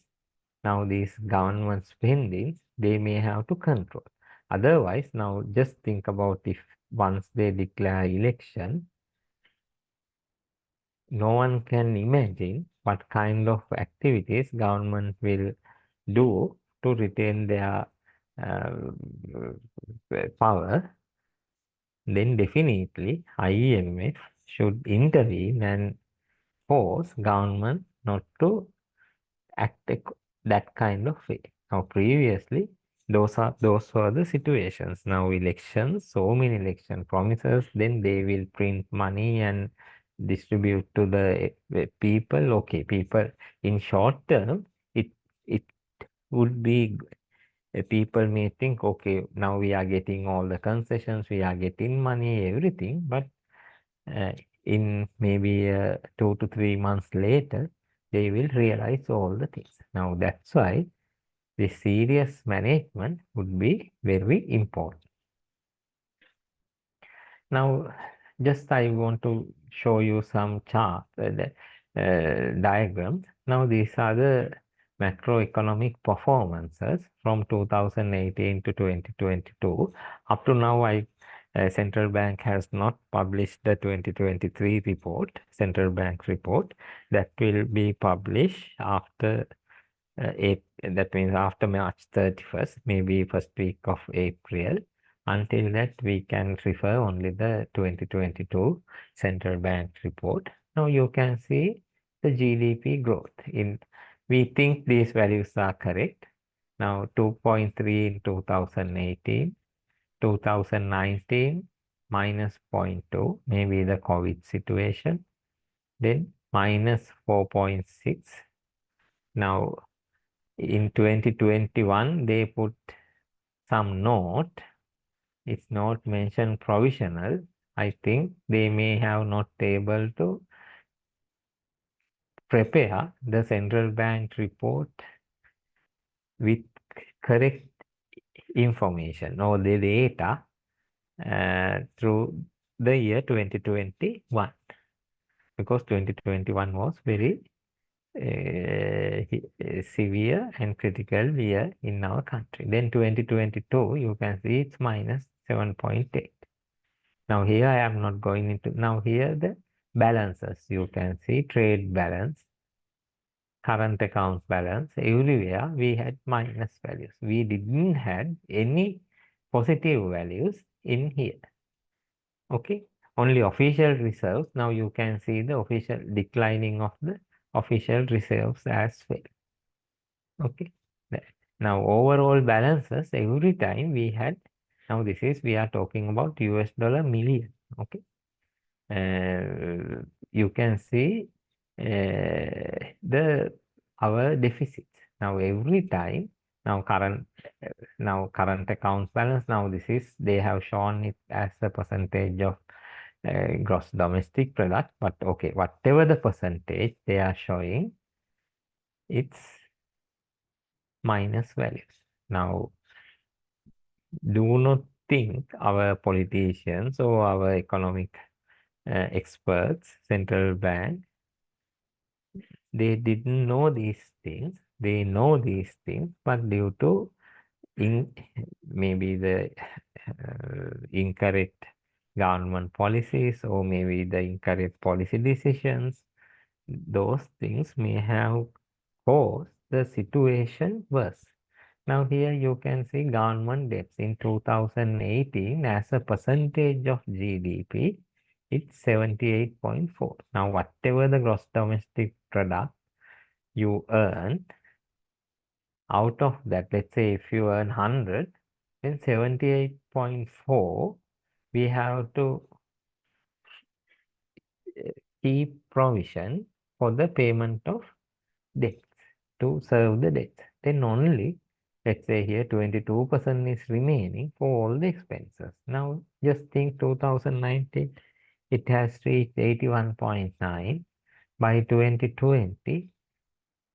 [SPEAKER 1] now these government spendings, they may have to control. Otherwise, now just think about if once they declare election, no one can imagine what kind of activities government will do to retain their power. Then definitely IMF should intervene and force government not to act that kind of way. Now previously those were the situations. Now elections, so many election promises, then they will print money and distribute to the people. Okay, people in short term, it would be people may think, okay, now we are getting all the concessions, we are getting money, everything, but in maybe 2 to 3 months later, they will realize all the things. Now that's why the serious management would be very important. Now, just I want to show you some charts, diagrams. Now, these are the macroeconomic performances from 2018 to 2022. Up to now, central bank has not published the 2023 report, central bank report, that will be published after that means after March 31st, maybe first week of April. Until that, we can refer only the 2022 central bank report. Now you can see the GDP growth. We think these values are correct. Now 2.3 in 2018, 2019 minus 0.2, maybe the COVID situation. Then minus 4.6. Now in 2021, they put some note it's not mentioned provisional. I think they may have not able to prepare the central bank report with correct information or the data through the year 2021, because 2021 was very severe and critical year in our country. Then 2022, you can see it's minus 7.8. Now here I am not going into, now here the balances, you can see trade balance, current accounts balance, everywhere we had minus values. We didn't have any positive values in here. Okay, only official reserves. Now you can see the official declining of the official reserves as well. Okay, now overall balances every time we had, now this is, we are talking about US dollar million. Okay, you can see our deficit. Now every time, now current account balance, now this is, they have shown it as a percentage of gross domestic product, but okay, whatever the percentage they are showing, it's minus values. Now do not think our politicians or our economic experts, central bank, they didn't know these things. They know these things, but due to maybe the incorrect government policies or maybe the incorrect policy decisions, those things may have caused the situation worse. Now here you can see government debts in 2018 as a percentage of GDP, it's 78.4. Now whatever the gross domestic product you earn, out of that, let's say if you earn 100, then 78.4, we have to keep provision for the payment of debts, to serve the debt. Then only, let's say here 22% is remaining for all the expenses. Now just think 2019, it has reached 81.9. By 2020,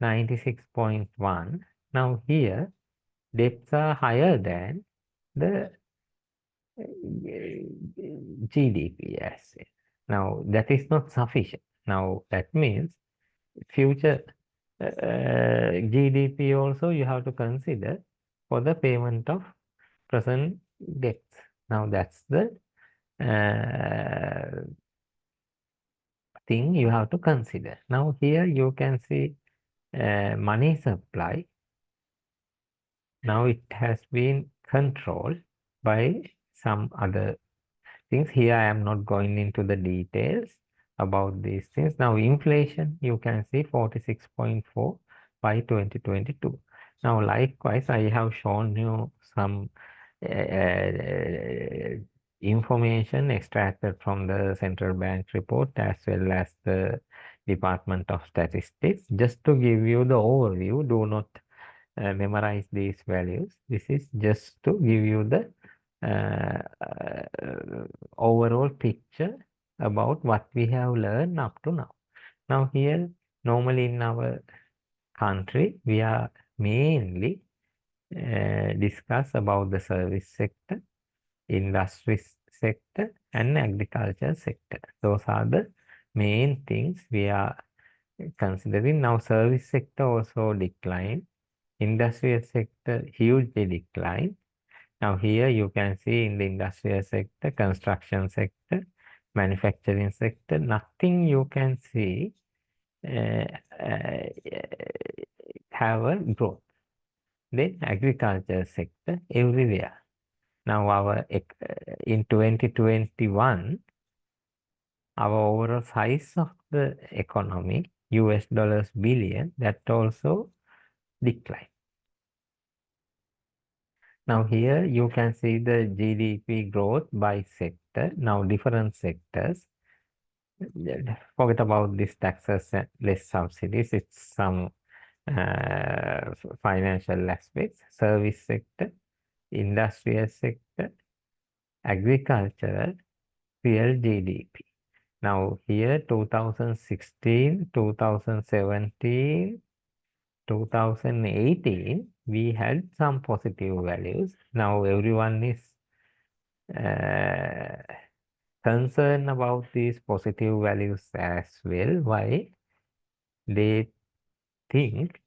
[SPEAKER 1] 96.1. Now here, debts are higher than the GDP asset. Now that is not sufficient. Now that means future GDP also you have to consider for the payment of present debts. Now that's the thing you have to consider. Now here you can see money supply. Now it has been controlled by some other things. Here I am not going into the details about these things. Now inflation, you can see 46.4 by 2022. Now likewise, I have shown you some information extracted from the central bank report as well as the Department of Statistics, just to give you the overview. Do not memorize these values. This is just to give you the overall picture about what we have learned up to now. Now here, normally in our country, we are mainly discuss about the service sector, industry sector, and agriculture sector. Those are the main things we are considering. Now service sector also declined. Industrial sector hugely declined. Now here you can see in the industrial sector, construction sector, manufacturing sector, nothing you can see have a growth. Then agriculture sector everywhere. Now our in 2021, our overall size of the economy, US dollars billion, that also declined. Now here you can see the GDP growth by sector. Now different sectors. Forget about these taxes and less subsidies. It's some financial aspects. Service sector, industrial sector, agricultural real GDP. Now here 2016, 2017, 2018, we had some positive values. Now everyone is concerned about these positive values as well. Why? They think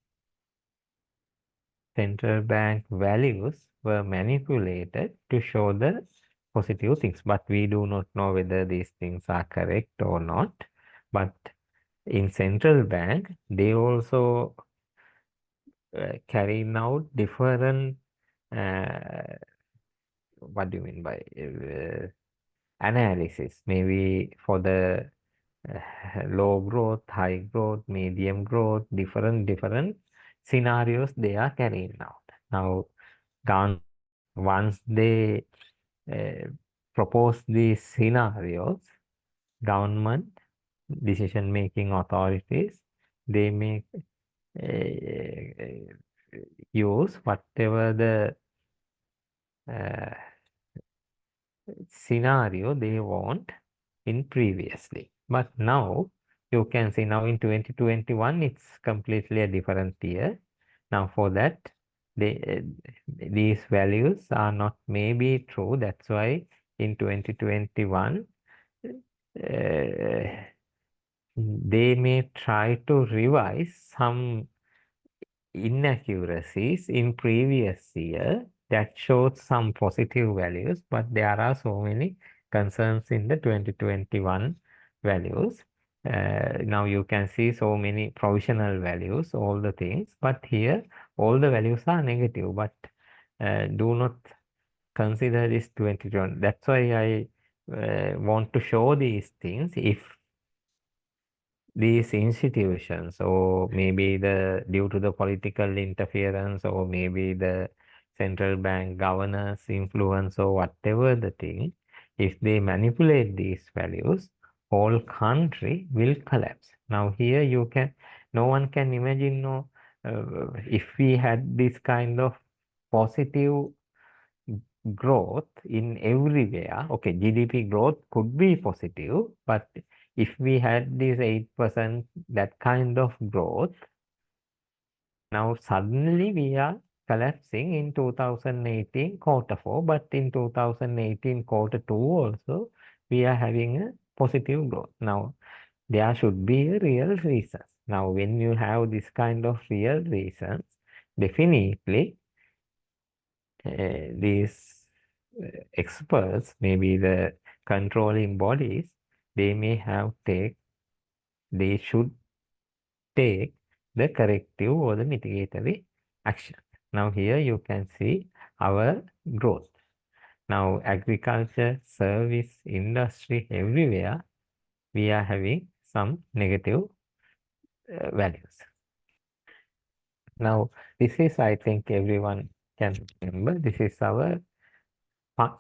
[SPEAKER 1] central bank values were manipulated to show the positive things, but we do not know whether these things are correct or not. But in central bank, they also carrying out different what do you mean by analysis? Maybe for the low growth, high growth, medium growth, different scenarios they are carrying out. Now, once they propose these scenarios, government decision-making authorities, they make use whatever the scenario they want in previously. But now you can see now in 2021 it's completely a different year. Now for that these values are not maybe true. That's why in 2021 they may try to revise some inaccuracies in previous year that shows some positive values, but there are so many concerns in the 2021 values. Now you can see so many provisional values, all the things, but here all the values are negative, but do not consider this 2021. That's why I want to show these things. If these institutions, or maybe due to the political interference, or maybe the central bank governors influence, or whatever the thing, if they manipulate these values, whole country will collapse. Now here no one can imagine, if we had this kind of positive growth in everywhere. Okay, GDP growth could be positive, but if we had this 8%, that kind of growth, now suddenly we are collapsing in 2018 quarter 4, but in 2018 quarter 2 also, we are having a positive growth. Now, there should be a real reason. Now, when you have this kind of real reasons, definitely these experts, maybe the controlling bodies, they should take the corrective or the mitigatory action. Now here you can see our growth. Now agriculture, service, industry, everywhere we are having some negative values. Now this is, I think everyone can remember, this is our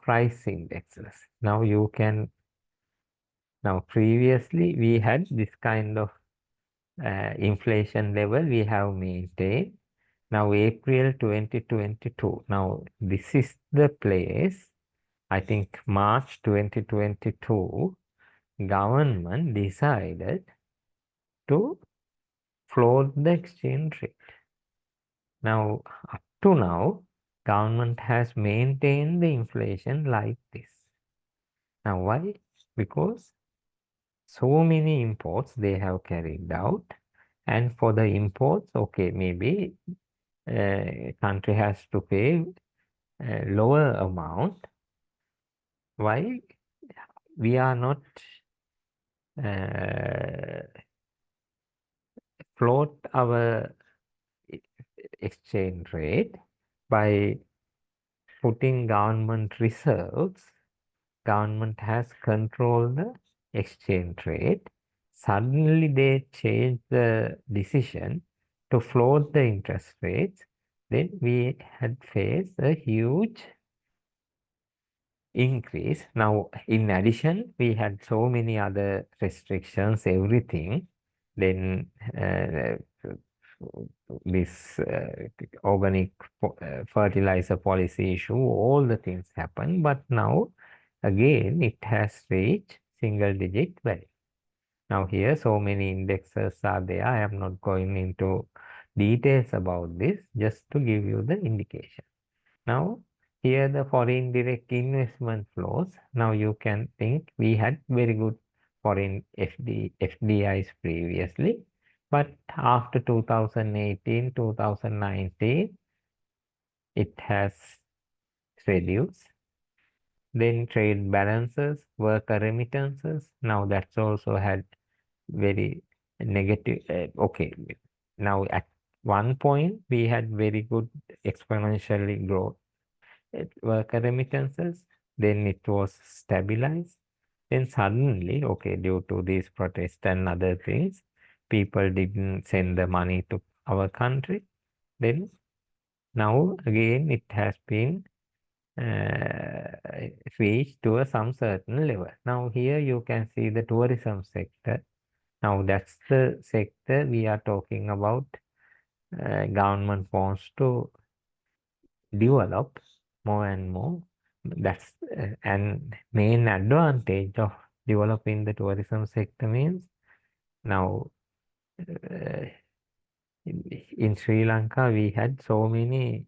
[SPEAKER 1] price indexes. Now previously we had this kind of inflation level we have maintained. Now April 2022. Now this is the place, I think March 2022, government decided to float the exchange rate. Now up to now, government has maintained the inflation like this. Now why? Because so many imports they have carried out, and for the imports, okay, maybe country has to pay a lower amount. Why? We are not float our exchange rate by putting government reserves. Government has controlled the exchange rate. Suddenly they change the decision to float the interest rates. Then we had faced a huge increase. Now, in addition, we had so many other restrictions, everything. Then this organic fertilizer policy issue, all the things happen. But now again it has reached single digit value. Now here so many indexes are there. I am not going into details about this, just to give you the indication. Now here the foreign direct investment flows. Now you can think we had very good foreign FDIs previously, but after 2018, 2019, it has reduced. Then trade balances, worker remittances. Now that's also had very negative. Okay, now at one point we had very good exponentially growth worker remittances. Then it was stabilized. Then suddenly, okay, due to these protests and other things, people didn't send the money to our country. Then now again it has been reached to some certain level. Now here you can see the tourism sector. Now that's the sector we are talking about. Government wants to develop more and more. That's and main advantage of developing the tourism sector means now in Sri Lanka we had so many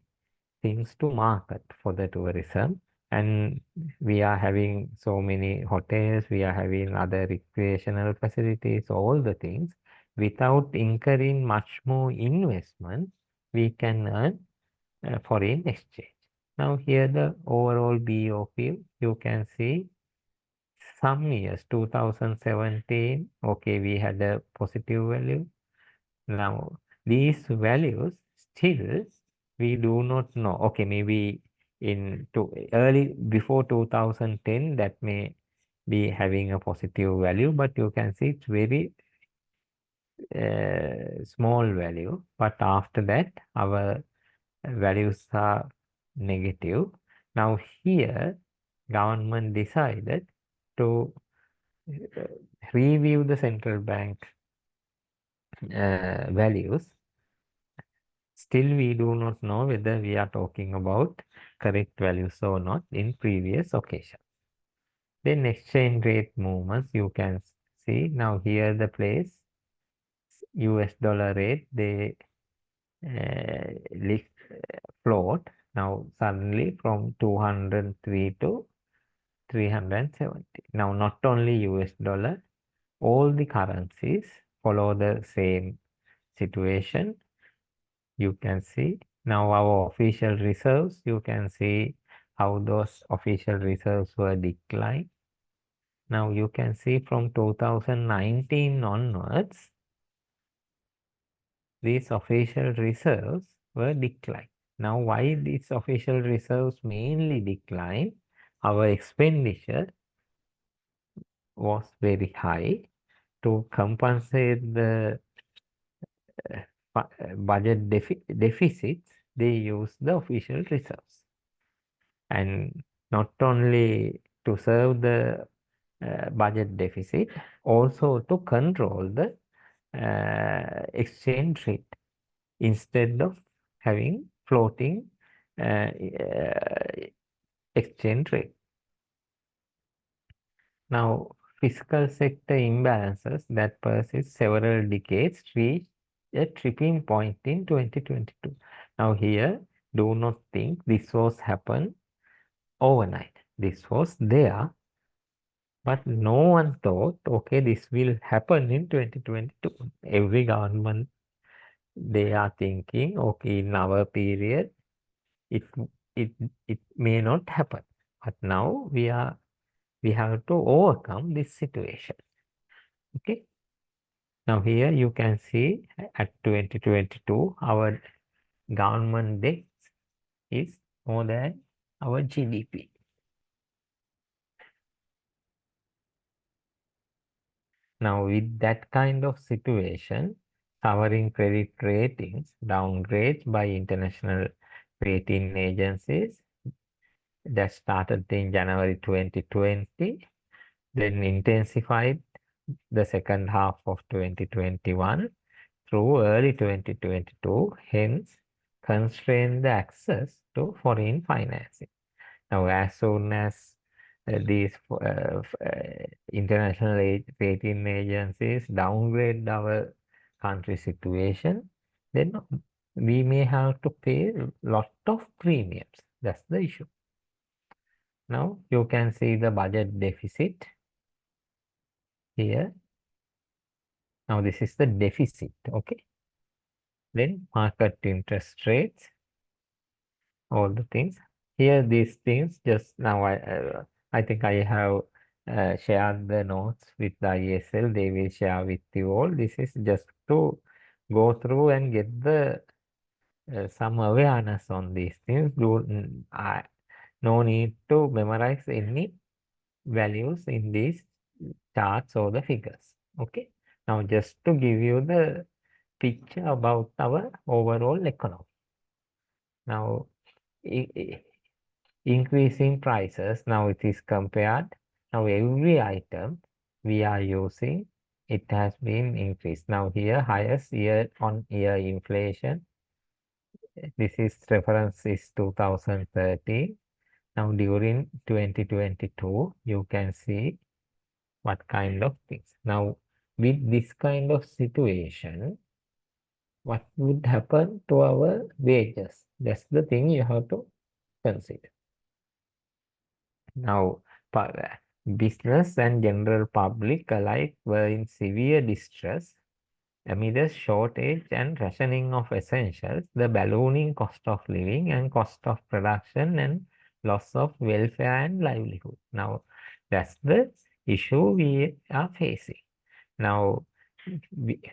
[SPEAKER 1] things to market for the tourism, and we are having so many hotels, we are having other recreational facilities, all the things. Without incurring much more investment, we can earn foreign exchange. Now here the overall BOQ, you can see some years, 2017, okay, we had a positive value. Now these values still we do not know. Okay, maybe in early before 2010 that may be having a positive value, but you can see it's very small value. But after that, our values are negative. Now here, government decided to review the central bank values. Still, we do not know whether we are talking about correct values or not in previous occasion. Then exchange rate movements, you can see now here the place US dollar rate, they lift float now suddenly from 203 to 370. Now not only US dollar, all the currencies follow the same situation. You can see now our official reserves, you can see how those official reserves were declined. Now you can see from 2019 onwards, these official reserves were declined. Now why these official reserves mainly declined? Our expenditure was very high. To compensate the budget deficits, they use the official reserves. And not only to serve the budget deficit, also to control the exchange rate instead of having floating exchange rate. Now, fiscal sector imbalances that persist several decades reached a tripping point in 2022. Now here, do not think this was happened overnight. This was there, but no one thought, okay, this will happen in 2022. Every government, they are thinking, okay, in our period, it it it may not happen. But now we have to overcome this situation. Okay. Now here you can see at 2022, our government debt is more than our GDP. Now with that kind of situation, covering credit ratings, downgrades by international rating agencies that started in January 2020, then intensified the second half of 2021 through early 2022, hence constrained the access to foreign financing. Now, as soon as these international rating agencies downgrade our country situation, then we may have to pay a lot of premiums. That's the issue. Now you can see the budget deficit here. Now this is the deficit, okay? Then market interest rates, all the things. Here these things just now I think I have shared the notes with the ISL. They will share with you all. This is just to go through and get the some awareness on these things. No need to memorize any values in these charts or the figures. Okay. Now just to give you the picture about our overall economy. Now increasing prices, now it is compared. Now every item we are using, it has been increased. Now here highest year on year inflation. This is reference is 2013. Now during 2022, you can see what kind of things. Now with this kind of situation, what would happen to our wages? That's the thing you have to consider. Now, business and general public alike were in severe distress amid a shortage and rationing of essentials, the ballooning cost of living and cost of production, and loss of welfare and livelihood. Now, that's the issue we are facing. Now,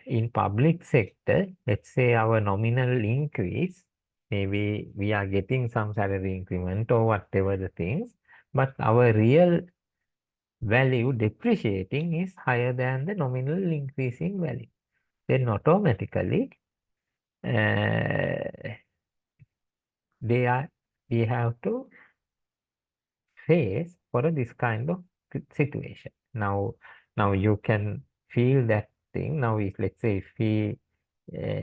[SPEAKER 1] in public sector, let's say our nominal increase, maybe we are getting some salary increment or whatever the things, but our real value depreciating is higher than the nominal increasing value. Then automatically we have to face for this kind of situation. Now you can feel that thing. Now if let's say if we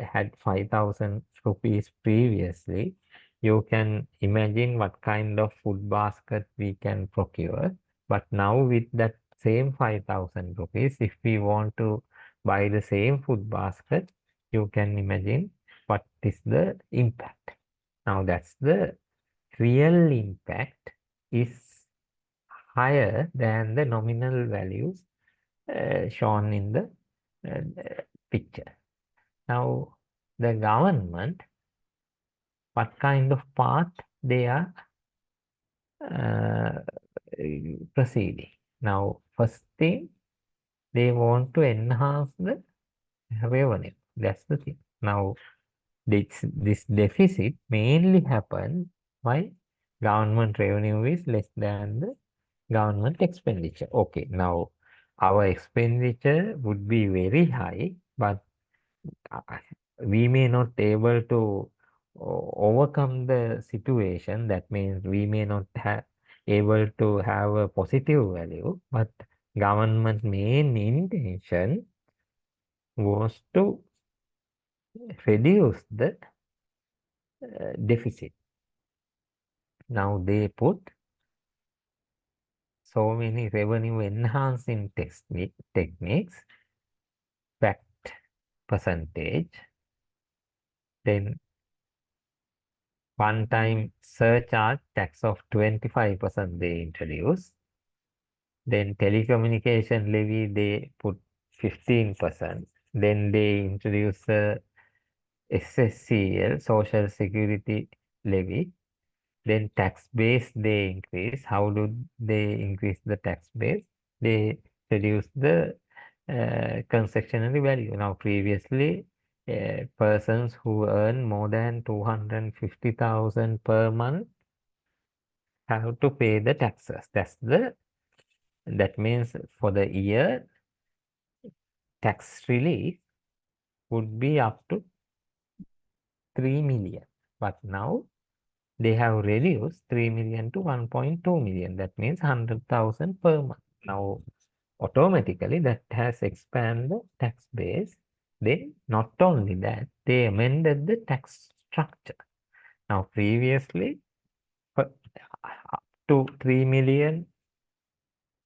[SPEAKER 1] had 5,000 rupees previously, you can imagine what kind of food basket we can procure. But now with that same 5,000 rupees, if we want to buy the same food basket, you can imagine what is the impact. Now that's the real impact is higher than the nominal values shown in the picture. Now the government, what kind of path they are proceeding. Now first thing, they want to enhance the revenue. That's the thing. Now this deficit mainly happens by government revenue is less than the government expenditure. Okay, now our expenditure would be very high, but we may not able to overcome the situation. That means we may not have able to have a positive value, but government main intention was to reduce the deficit. Now they put so many revenue enhancing techniques, fact percentage, then one-time surcharge tax of 25% they introduce, then telecommunication levy they put 15%, then they introduce SSCL, Social Security Levy, then tax base they increase. How do they increase the tax base? They reduce the concessionary value. Now previously, persons who earn more than 250,000 per month have to pay the taxes. That means for the year, tax relief would be up to 3 million. But now they have reduced 3 million to 1.2 million. That means 100,000 per month. Now, automatically that has expanded the tax base. Then, not only that, they amended the tax structure. Now, previously, up to 3 million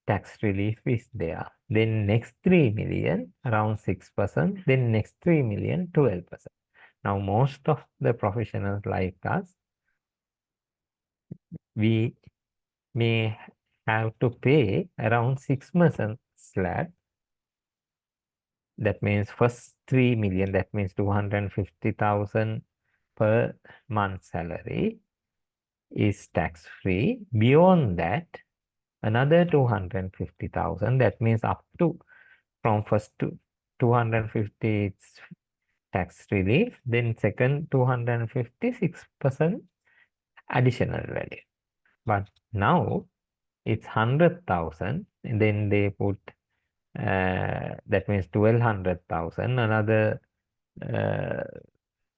[SPEAKER 1] tax relief is there. Then next 3 million, around 6%. Then next 3 million, 12%. Now, most of the professionals like us, we may have to pay around 6% slab. That means first 3 million, that means 250,000 per month salary is tax free. Beyond that, another 250,000, that means up to from first to 250 it's tax relief, then second 256% additional value. But now it's 100,000, and then they put that means 1,200,000, another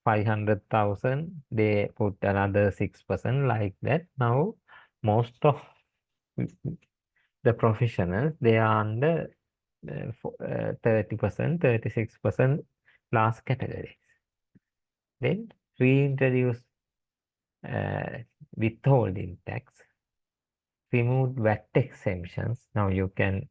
[SPEAKER 1] 500,000, they put another 6% like that. Now most of the professionals, they are under 30%, 36% last categories. Then reintroduce withholding tax, removed VAT exemptions. Now you can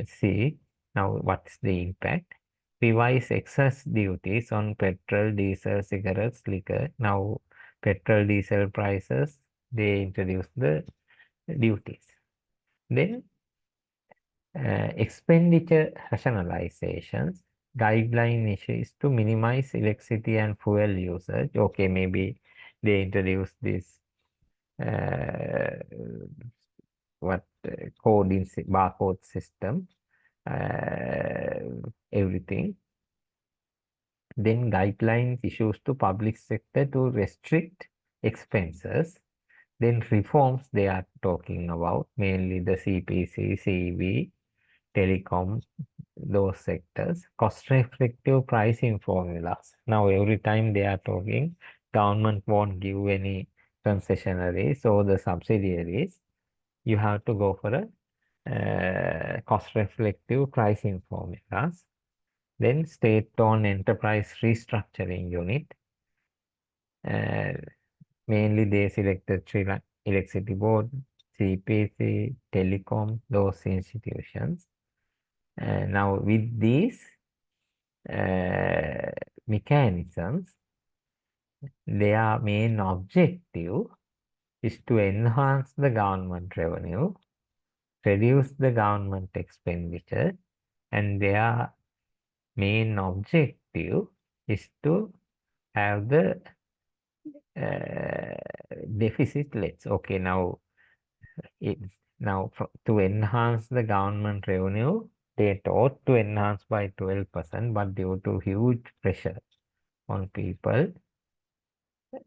[SPEAKER 1] see now what is the impact. Revise excess duties on petrol, diesel, cigarettes, liquor. Now petrol, diesel prices, they introduce the duties. Then expenditure rationalizations. Guideline issue is to minimize electricity and fuel usage. Okay, maybe they introduce this what coding barcode system, everything. Then guidelines issues to public sector to restrict expenses. Then reforms they are talking about, mainly the CPC, CV, telecom, those sectors. Cost-effective pricing formulas. Now every time they are talking, government won't give any concessionaries or the subsidiaries. You have to go for a cost-reflective pricing formulas. Then state-owned enterprise restructuring unit. Mainly they selected Sri Lanka Electricity Board, CPC, Telecom, those institutions. Now with these mechanisms, their main objective is to enhance the government revenue, reduce the government expenditure, and their main objective is to have the deficit less. Okay, now to enhance the government revenue, they thought to enhance by 12%, but due to huge pressure on people,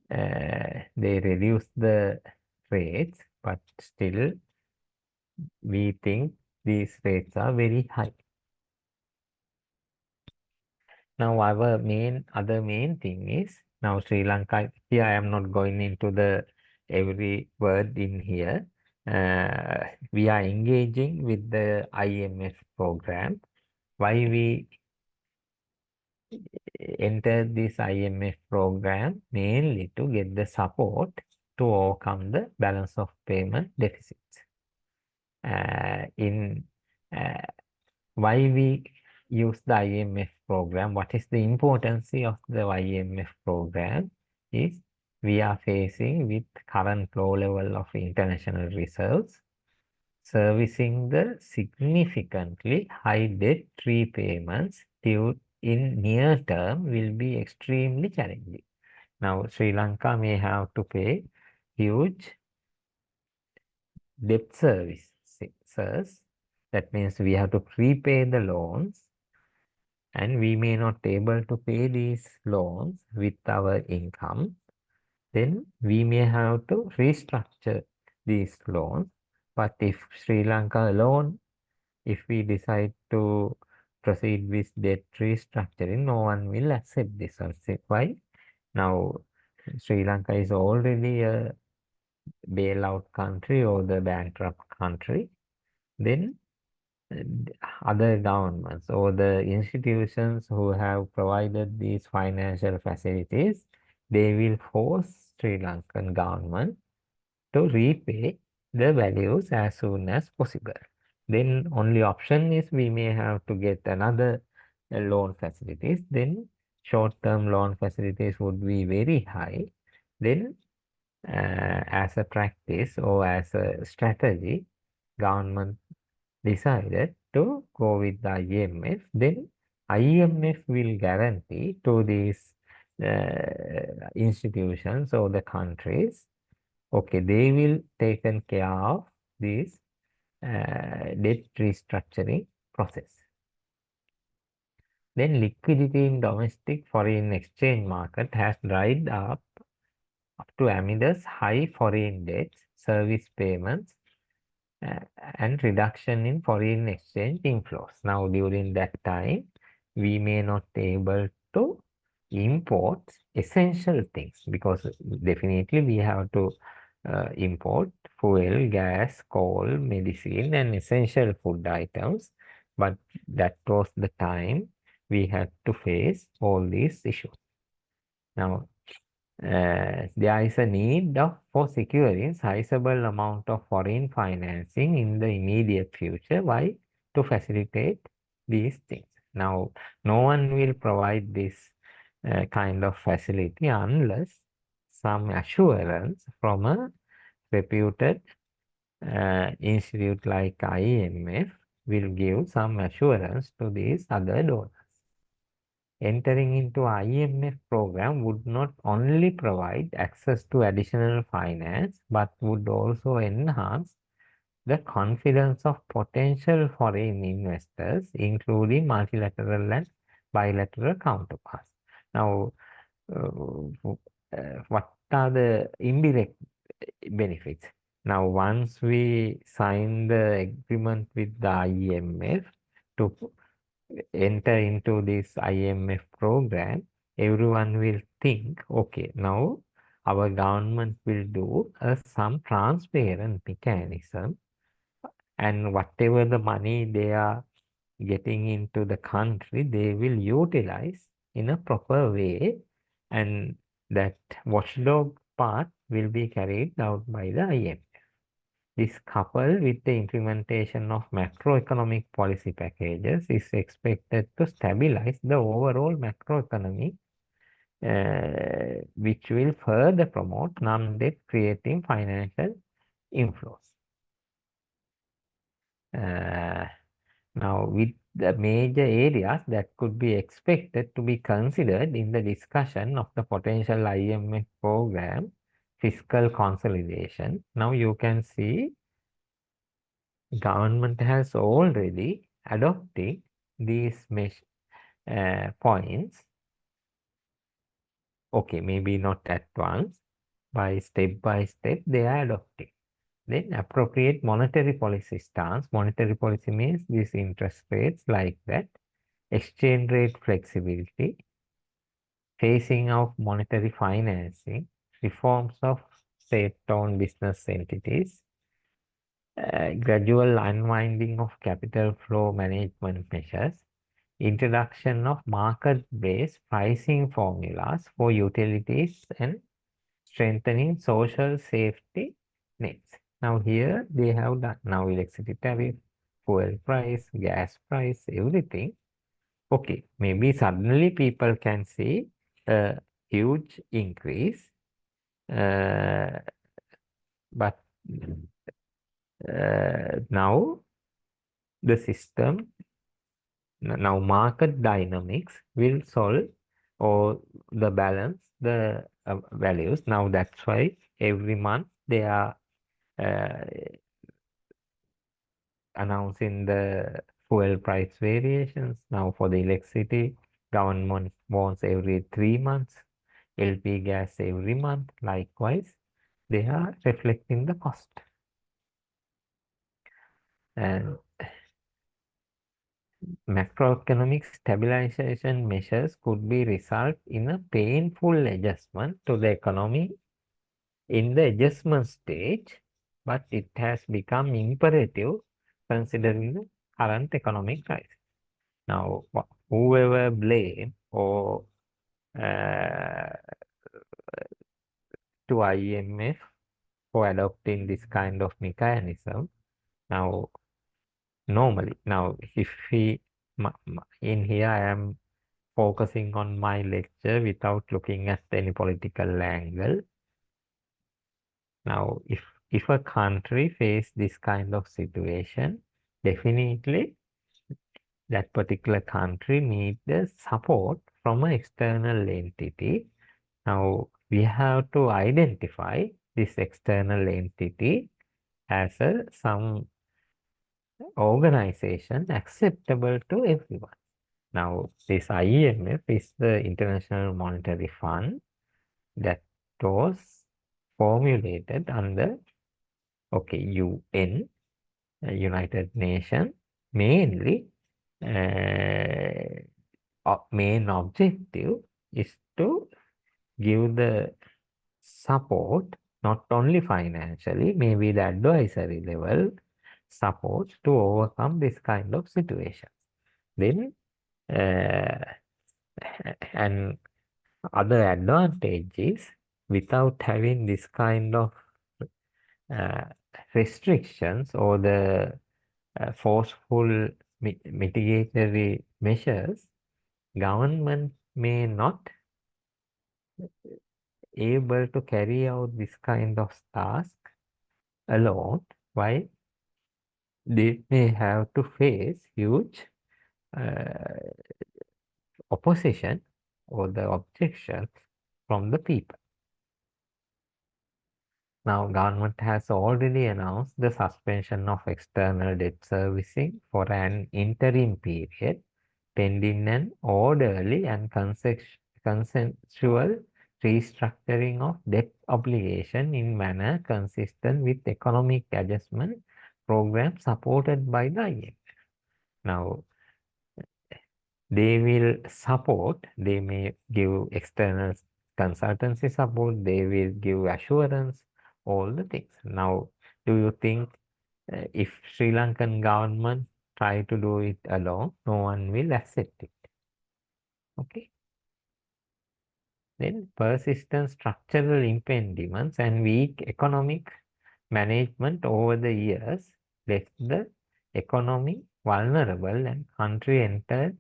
[SPEAKER 1] they reduced the rates, but still we think these rates are very high. Now our other main thing is now Sri Lanka. Here I am not going into the every word in here. We are engaging with the IMF program. Why we entered this IMF program? Mainly to get the support to overcome the balance of payment deficits. Why we use the IMF program? What is the importance of the IMF program? Is we are facing with current low level of international reserves, servicing the significantly high debt repayments due in near term will be extremely challenging. Now Sri Lanka may have to pay huge debt services. That means we have to prepay the loans, and we may not able to pay these loans with our income. Then we may have to restructure these loans. But if Sri Lanka alone, if we decide to proceed with debt restructuring, no one will accept this. Why? Now Sri Lanka is already a bailout country or the bankrupt country. Then other governments or the institutions who have provided these financial facilities, they will force Sri Lankan government to repay the values as soon as possible. Then only option is we may have to get another loan facilities. Then short-term loan facilities would be very high. Then as a practice or as a strategy, government decided to go with the IMF. Then IMF will guarantee to these institutions or the countries, okay, they will taken care of this debt restructuring process. Then liquidity in domestic foreign exchange market has dried up to amidst high foreign debts, service payments, and reduction in foreign exchange inflows. Now, during that time, we may not able to import essential things because definitely we have to import fuel, gas, coal, medicine, and essential food items. But that was the time we had to face all these issues. Now, there is a need for securing sizable amount of foreign financing in the immediate future. Why? To facilitate these things. Now, no one will provide this kind of facility unless some assurance from a reputed institute like IMF will give some assurance to these other donors. Entering into IMF program would not only provide access to additional finance, but would also enhance the confidence of potential foreign investors, including multilateral and bilateral counterparts. Now, what are the indirect benefits? Now, once we sign the agreement with the IMF to enter into this IMF program, everyone will think, okay, now our government will do some transparent mechanism, and whatever the money they are getting into the country, they will utilize in a proper way, and that watchdog part will be carried out by the IMF. This, coupled with the implementation of macroeconomic policy packages, is expected to stabilize the overall macroeconomy, which will further promote non-debt creating financial inflows. Now, with the major areas that could be expected to be considered in the discussion of the potential IMF program, fiscal consolidation. Now you can see government has already adopted these points. Okay, maybe not at once, by step they are adopting. Then appropriate monetary policy stance. Monetary policy means these interest rates like that. Exchange rate flexibility. Phasing of monetary financing. Reforms of state-owned business entities. Gradual unwinding of capital flow management measures, introduction of market-based pricing formulas for utilities, and strengthening social safety nets. Now here they have done now electricity tariff, fuel price, gas price, everything. Okay, maybe suddenly people can see a huge increase, but now the system, now market dynamics will solve or the balance the values. Now that's why every month they are announcing the fuel price variations. Now for the electricity, government wants every 3 months, LP gas every month. Likewise, they are reflecting the cost. And macroeconomic stabilization measures could be result in a painful adjustment to the economy in the adjustment stage, but it has become imperative considering the current economic crisis. Now, whoever blame or to IMF for adopting this kind of mechanism. Now, normally, now if we, in here I am focusing on my lecture without looking at any political angle. Now, if a country face this kind of situation, definitely that particular country need the support from an external entity. Now, we have to identify this external entity as some organization acceptable to everyone. Now, this IMF is the International Monetary Fund that was formulated under, UN, United Nations, mainly main objective is to give the support, not only financially, maybe the advisory level support to overcome this kind of situation. Then, and other advantages, without having this kind of restrictions or the forceful mitigatory measures, government may not able to carry out this kind of task alone. Why? They may have to face huge opposition or the objections from the people. Now, government has already announced the suspension of external debt servicing for an interim period, pending an orderly and consensual restructuring of debt obligation in manner consistent with economic adjustment program supported by the IMF. Now, they will support, they may give external consultancy support, they will give assurance, all the things. Now, do you think if Sri Lankan government try to do it alone, no one will accept it? Okay. Then persistent structural impediments and weak economic management over the years left the economy vulnerable and country entered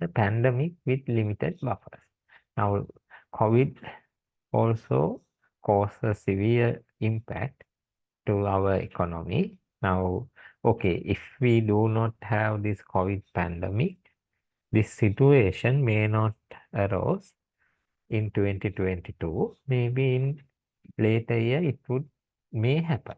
[SPEAKER 1] the pandemic with limited buffers. Now, COVID also caused a severe impact to our economy. Now, okay, if we do not have this COVID pandemic, this situation may not arise in 2022. Maybe in later year it may happen.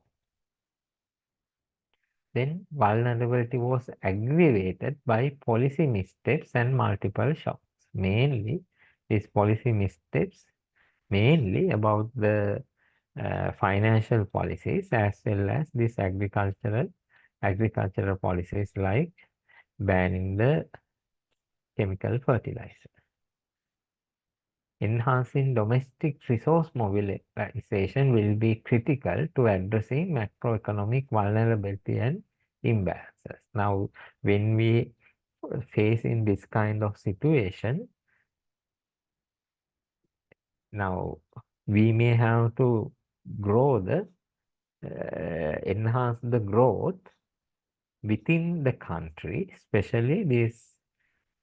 [SPEAKER 1] Then vulnerability was aggravated by policy missteps and multiple shocks. Mainly, these policy missteps, mainly about the financial policies as well as these agricultural policies like banning the chemical fertilizer. Enhancing domestic resource mobilization will be critical to addressing macroeconomic vulnerability and imbalances. Now, when we face in this kind of situation, now we may have to grow the enhance the growth within the country, especially this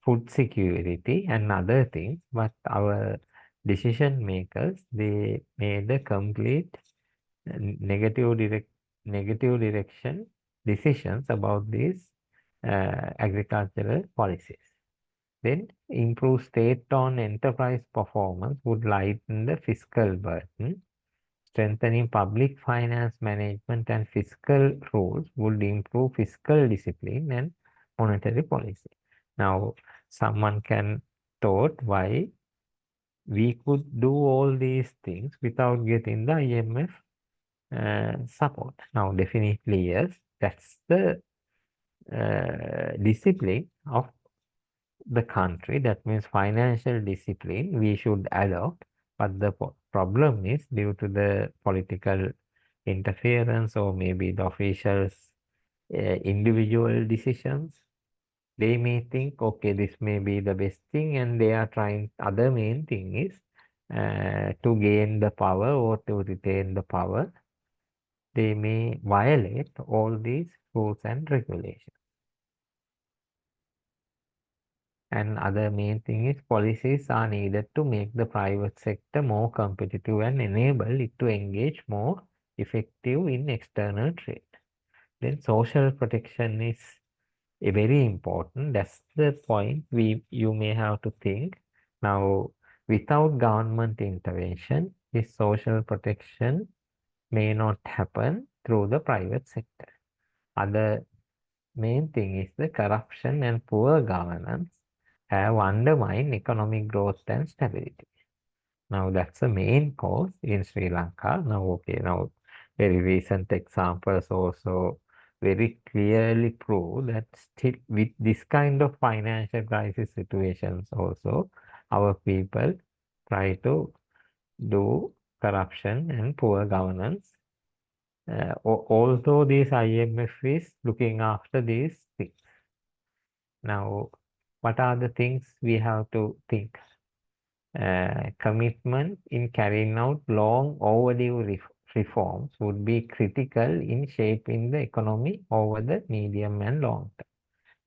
[SPEAKER 1] food security and other things, but our decision makers, they made a complete negative direction decisions about these agricultural policies. Then improve state-owned enterprise performance would lighten the fiscal burden. Strengthening public finance management and fiscal rules would improve fiscal discipline and monetary policy. Now, someone can thought why we could do all these things without getting the IMF support. Now, definitely yes, that's the discipline of the country. That means financial discipline we should adopt. But the problem is due to the political interference or maybe the officials' individual decisions, they may think, okay, this may be the best thing, and they are trying. Other main thing is to gain the power or to retain the power they may violate all these rules and regulations. And other main thing is policies are needed to make the private sector more competitive and enable it to engage more effective in external trade. Then social protection is very important. That's the point you may have to think. Now, without government intervention, this social protection may not happen through the private sector. Other main thing is the corruption and poor governance have undermined economic growth and stability. Now that's the main cause in Sri Lanka. Now very recent examples also very clearly prove that still with this kind of financial crisis situations also, our people try to do corruption and poor governance. Although this IMF is looking after these things. Now, what are the things we have to think? Commitment in carrying out long overdue reforms would be critical in shaping the economy over the medium and long term.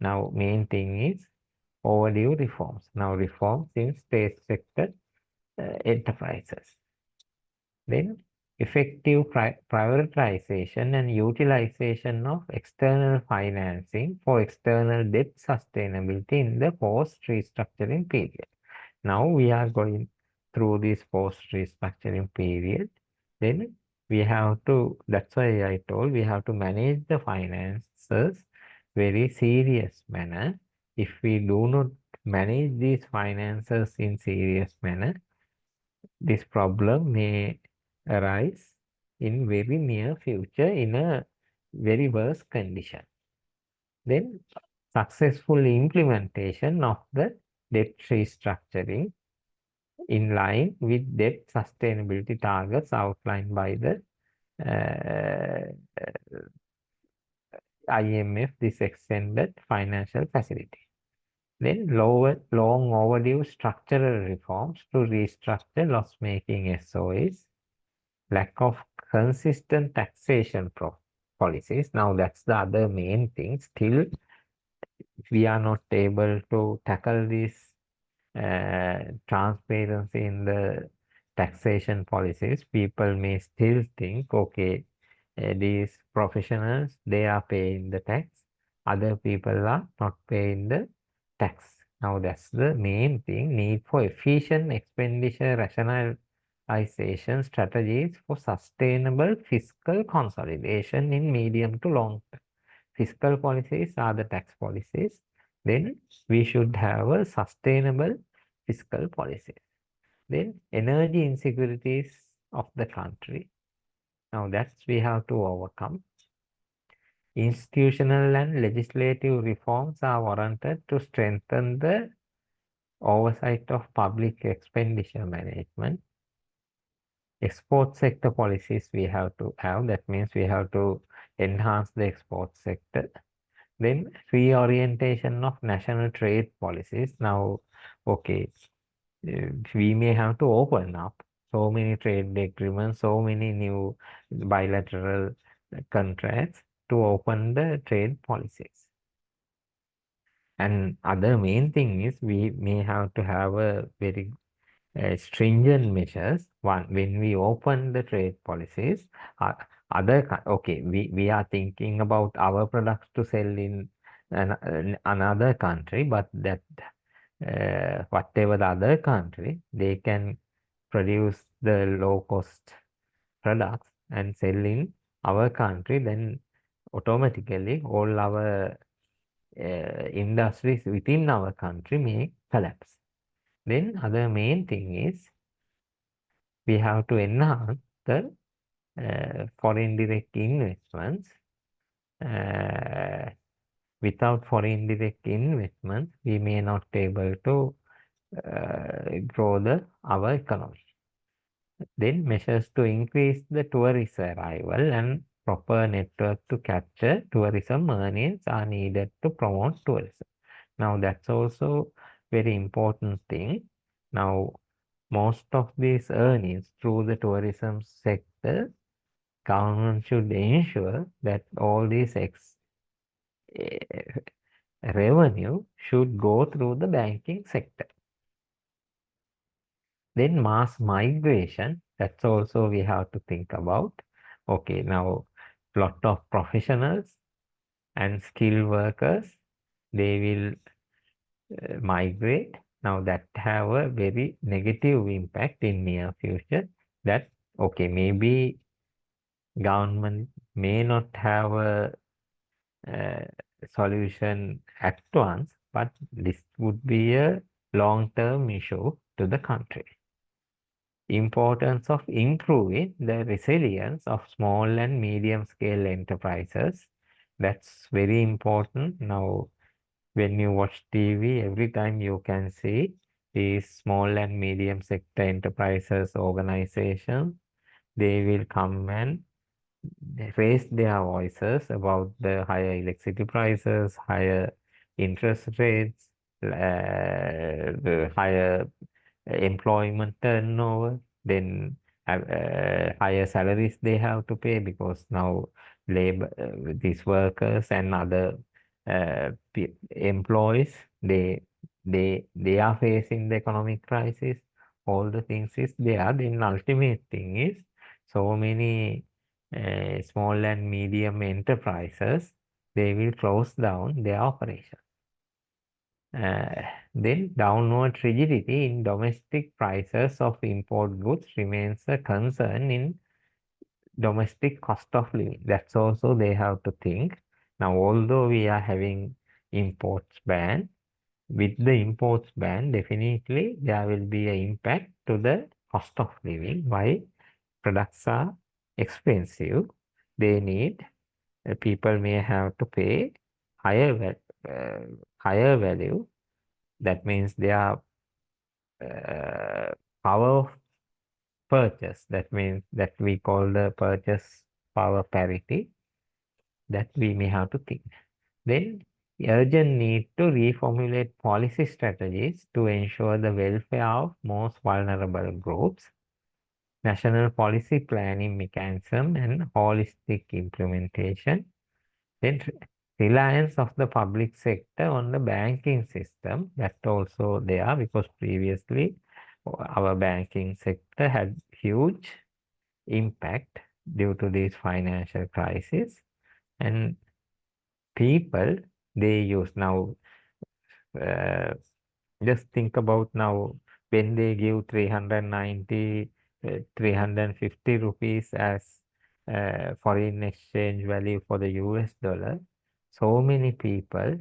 [SPEAKER 1] Now, main thing is overdue reforms. Now, reforms in state sector enterprises. Then, effective prioritization and utilization of external financing for external debt sustainability in the post-restructuring period. Now we are going through this post-restructuring period. Then we have to, that's why I told, we have to manage the finances very serious manner. If we do not manage these finances in serious manner, this problem may arise in very near future in a very worse condition. Then successful implementation of the debt restructuring in line with debt sustainability targets outlined by the IMF, this extended financial facility. Then long overdue structural reforms to restructure loss-making SOEs, lack of consistent taxation policies. Now that's the other main thing. Still, we are not able to tackle this transparency in the taxation policies. People may still think, okay, these professionals, they are paying the tax. Other people are not paying the tax. Now that's the main thing. Need for efficient expenditure rationalization strategies for sustainable fiscal consolidation in medium to long term. Fiscal policies are the tax policies. Then we should have a sustainable fiscal policy. Then energy insecurities of the country. Now that's we have to overcome. Institutional and legislative reforms are warranted to strengthen the oversight of public expenditure management. Export sector policies we have to have. That means we have to enhance the export sector. Then reorientation of national trade policies. Now, okay, we may have to open up so many trade agreements, so many new bilateral contracts to open the trade policies. And other main thing is we may have to have a very stringent measures. One, when we open the trade policies, okay, we are thinking about our products to sell in another country, but that whatever the other country, they can produce the low cost products and sell in our country, then automatically all our industries within our country may collapse. Then other main thing is we have to enhance the foreign direct investments. Without foreign direct investments, we may not be able to grow our economy. Then measures to increase the tourist arrival and proper network to capture tourism earnings are needed to promote tourism. Now that's also very important thing. Now most of these earnings through the tourism sector government should ensure that all these revenue should go through the banking sector. Then mass migration, that's also we have to think about. Okay, now lot of professionals and skilled workers, they will migrate. Now that have a very negative impact in near future. That okay, maybe government may not have a solution at once, but this would be a long-term issue to the country. Importance of improving the resilience of small and medium scale enterprises. That's very important. Now, when you watch TV, every time you can see these small and medium sector enterprises organizations, they will come and raise their voices about the higher electricity prices, higher interest rates, the higher employment turnover, then higher salaries they have to pay because now labor, these workers and other employees, they are facing the economic crisis. All the things is there. Then ultimate thing is so many small and medium enterprises, they will close down their operation. Then downward rigidity in domestic prices of import goods remains a concern in domestic cost of living. That's also they have to think. Now, although we are having imports ban, with the imports ban, definitely there will be an impact to the cost of living. Why? Products are expensive. They need, people may have to pay higher value. That means their power of purchase. That means that we call the purchase power parity, that we may have to think. Then urgent need to reformulate policy strategies to ensure the welfare of most vulnerable groups, national policy planning mechanism and holistic implementation. Then reliance of the public sector on the banking system, that also there, because previously our banking sector had huge impact due to this financial crisis, and people, they use now, just think about now when they give 390 350 rupees as foreign exchange value for the US dollar, so many people,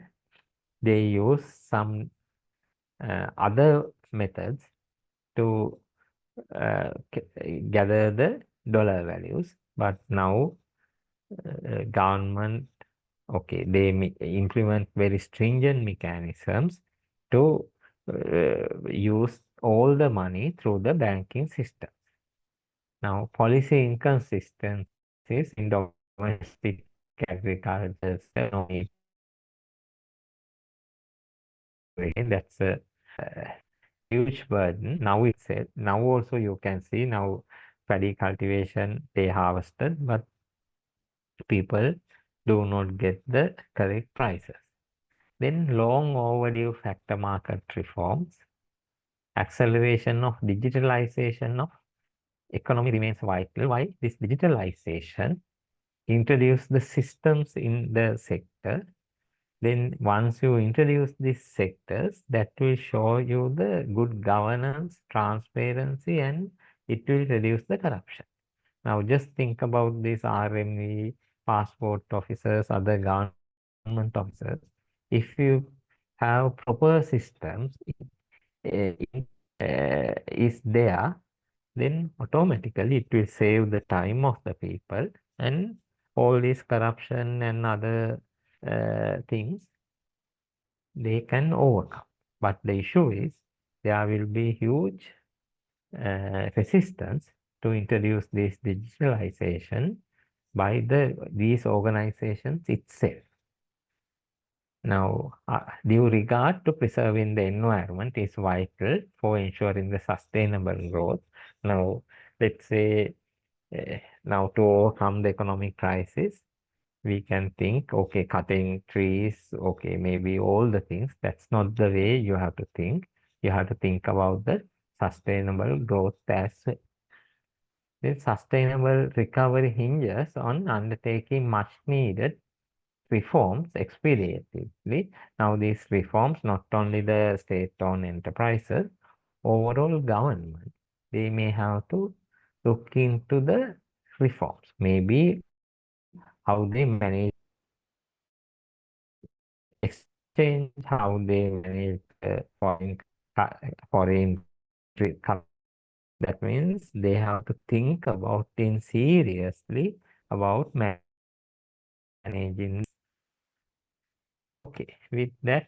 [SPEAKER 1] they use some other methods to gather the dollar values. But now government, okay, they implement very stringent mechanisms to use all the money through the banking system. Now, policy inconsistencies in domestic agriculture, that's a huge burden. Now itself, now also you can see now paddy cultivation, they harvested, but people do not get the correct prices. Then long overdue factor market reforms, acceleration of digitalization of economy remains vital. Why? This digitalization introduce the systems in the sector. Then once you introduce these sectors, that will show you the good governance, transparency, and it will reduce the corruption. Now just think about these RMV, passport officers, other government officers. If you have proper systems is there, then automatically it will save the time of the people, and all this corruption and other things, they can overcome. But the issue is there will be huge resistance to introduce this digitalization by these organizations itself. Now, due regard to preserving the environment is vital for ensuring the sustainable growth. Now, let's say now to overcome the economic crisis, we can think, okay, cutting trees, okay, maybe all the things. That's not the way you have to think. You have to think about the sustainable growth as well. This sustainable recovery hinges on undertaking much needed reforms expediently. Now, these reforms, not only the state-owned enterprises, overall government, they may have to look into the reforms, maybe how they manage exchange, how they manage foreign that means they have to think about things seriously about managing. Okay, with that,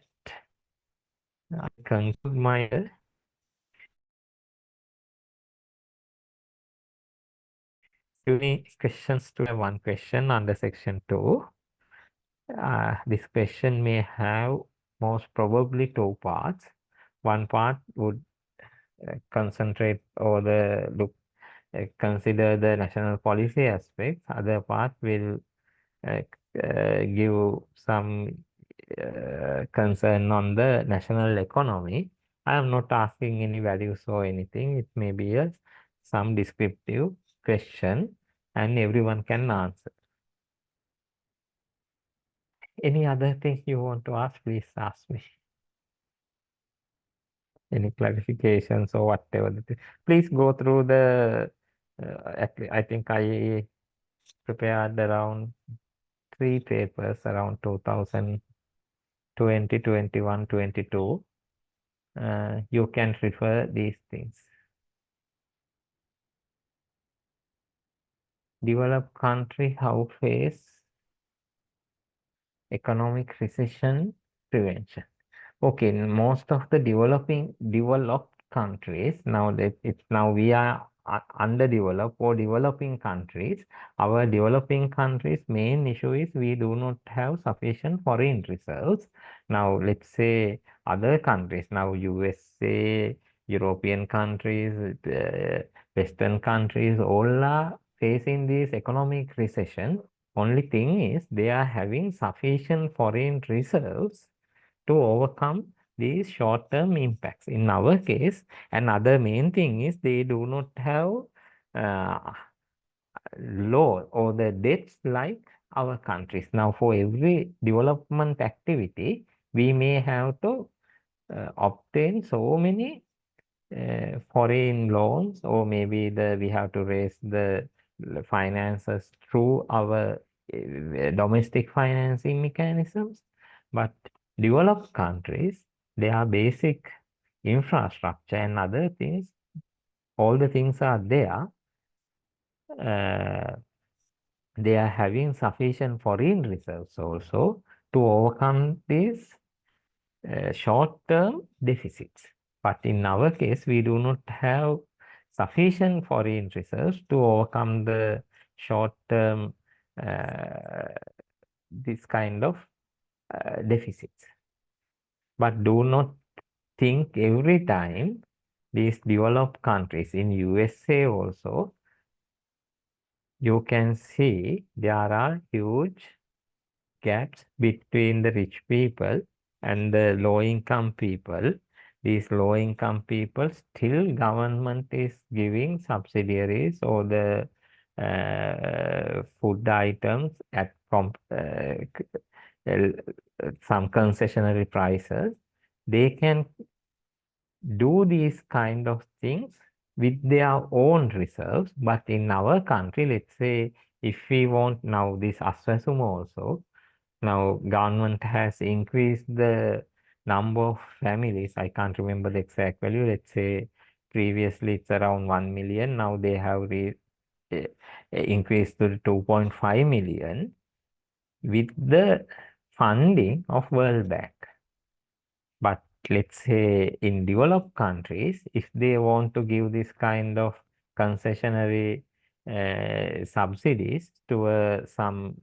[SPEAKER 1] I conclude my any questions to one question under section 2. This question may have most probably two parts. One part would concentrate or the look consider the national policy aspects. Other part will give some concern on the national economy. I am not asking any values or anything. It may be some descriptive question and everyone can answer. Any other thing you want to ask, please ask me. Any clarifications or whatever. Please go through the, I think I prepared around 3 papers around 2020, 21, 22. You can refer these things. Developed country, how face economic recession prevention. Okay, most of the developed countries now that it's now we are underdeveloped or developing countries. Our developing countries' main issue is we do not have sufficient foreign reserves. Now, let's say other countries, now USA, European countries, Western countries, all are facing this economic recession. Only thing is they are having sufficient foreign reserves to overcome these short-term impacts. In our case, another main thing is they do not have law or the debts like our countries. Now, for every development activity, we may have to obtain so many foreign loans, or maybe we have to raise the finances through our domestic financing mechanisms. But developed countries, their basic infrastructure and other things, all the things are there. They are having sufficient foreign reserves also to overcome these short-term deficits. But in our case, we do not have sufficient foreign reserves to overcome the short-term this kind of deficits. But do not think every time these developed countries in USA also, you can see there are huge gaps between the rich people and the low income people. These low income people, still government is giving subsidiaries or the food items at some concessionary prices. They can do these kind of things with their own reserves. But in our country, let's say if we want now this Aswasumo also, now government has increased the number of families. I can't remember the exact value. Let's say previously it's around 1 million. Now they have increased to 2.5 million with the funding of World Bank. But let's say in developed countries, if they want to give this kind of concessionary subsidies to some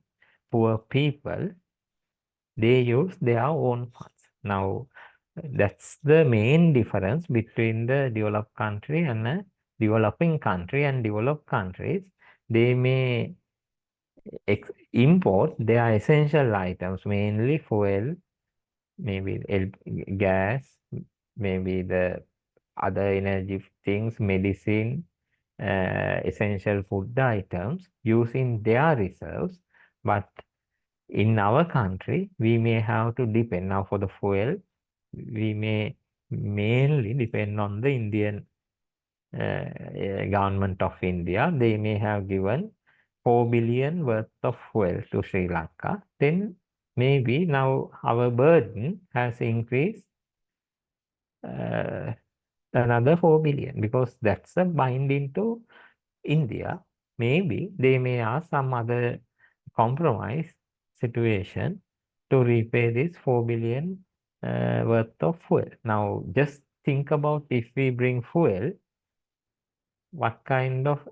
[SPEAKER 1] poor people, they use their own funds. Now, that's the main difference between the developed country and a developing country. And developed countries, they may import their essential items, mainly fuel, maybe gas, maybe the other energy things, medicine, essential food items using their reserves. But in our country, we may have to depend now for the fuel. We may mainly depend on the Indian government of India. They may have given 4 billion worth of fuel to Sri Lanka. Then maybe now our burden has increased another 4 billion, because that's a binding to India. Maybe they may ask some other compromise situation to repay this 4 billion worth of fuel. Now, just think about, if we bring fuel, what kind of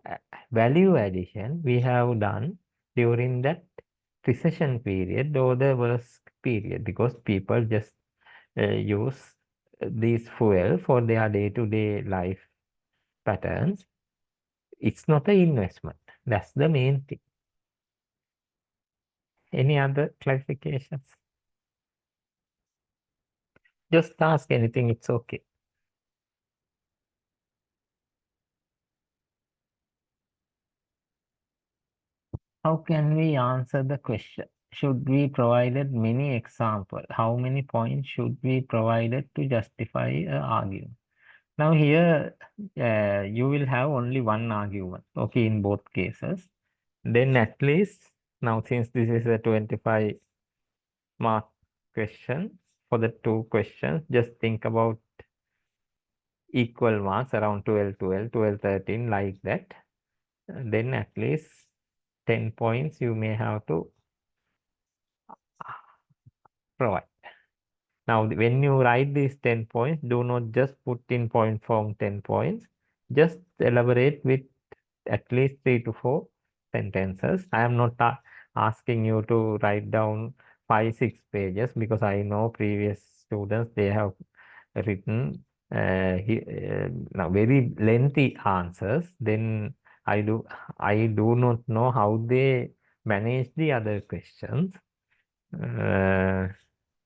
[SPEAKER 1] value addition we have done during that recession period or the worst period, because people just use these fuel for their day-to-day life patterns. It's not an investment. That's the main thing. Any other clarifications? Just ask anything, it's okay. How can we answer the question? Should we provided many examples? How many points should we provided to justify an argument? Now here, you will have only one argument, okay, in both cases. Then at least, now since this is a 25 mark question, for the two questions, just think about equal marks around 12, 12, 12, 13, like that. Then at least 10 points you may have to provide. Now, when you write these 10 points, do not just put in point form 10 points. Just elaborate with at least 3 to 4 sentences. I am not asking you to write down 5, 6 pages, because I know previous students, they have written now very lengthy answers. Then I do not know how they manage the other questions.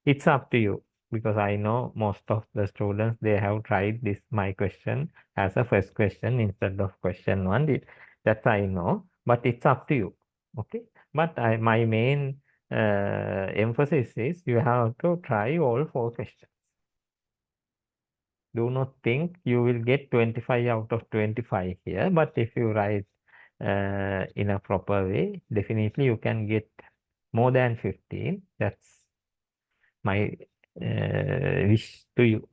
[SPEAKER 1] It's up to you, because I know most of the students, they have tried this my question as a first question instead of question 1. That I know, but it's up to you. Okay, but my main emphasis is you have to try all 4 questions. Do not think you will get 25 out of 25 here, but if you write in a proper way, definitely you can get more than 15. That's my wish to you.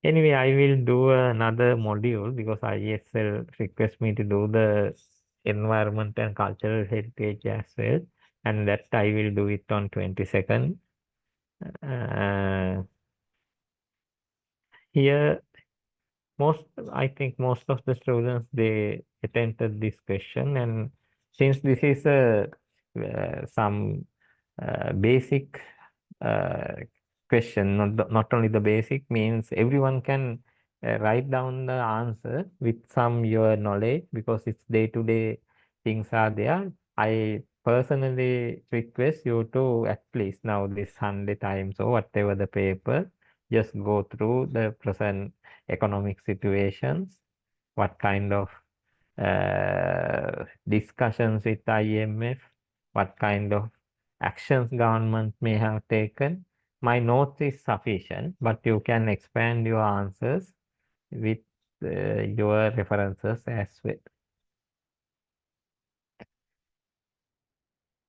[SPEAKER 1] Anyway, I will do another module, because ISL request me to do the environment and cultural heritage as well, and that I will do it on 22nd. Here, I think most of the students, they attempted this question, and since this is a some basic question, not only the basic, means everyone can write down the answer with some your knowledge, because it's day-to-day things are there. I personally request you to at least now this 100 times or whatever the paper, just go through the present economic situations, what kind of discussions with IMF, what kind of actions government may have taken. My notes is sufficient, but you can expand your answers with your references as well.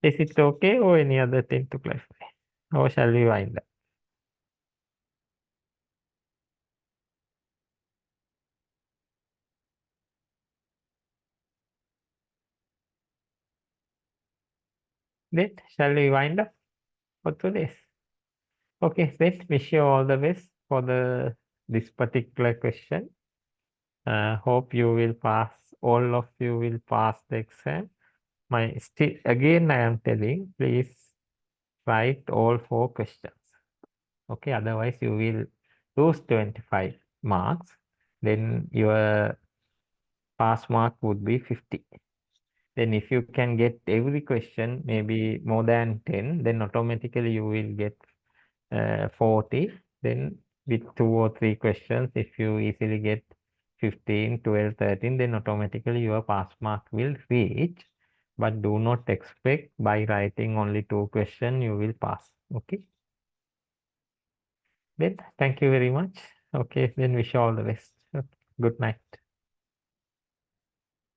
[SPEAKER 1] Is it okay, or any other thing to clarify? Or shall we wind up? Then shall we wind up for today's? Okay, then wish you all the best for this particular question. Hope you will pass, all of you will pass the exam. Again, I am telling, please write all 4 questions. Okay, otherwise you will lose 25 marks, then your pass mark would be 50. Then if you can get every question, maybe more than 10, then automatically you will get 40. Then with 2 or 3 questions, if you easily get 15, 12, 13, then automatically your pass mark will reach. But do not expect by writing only 2 questions, you will pass. Okay. Then thank you very much. Okay, then wish you all the best. Okay. Good night.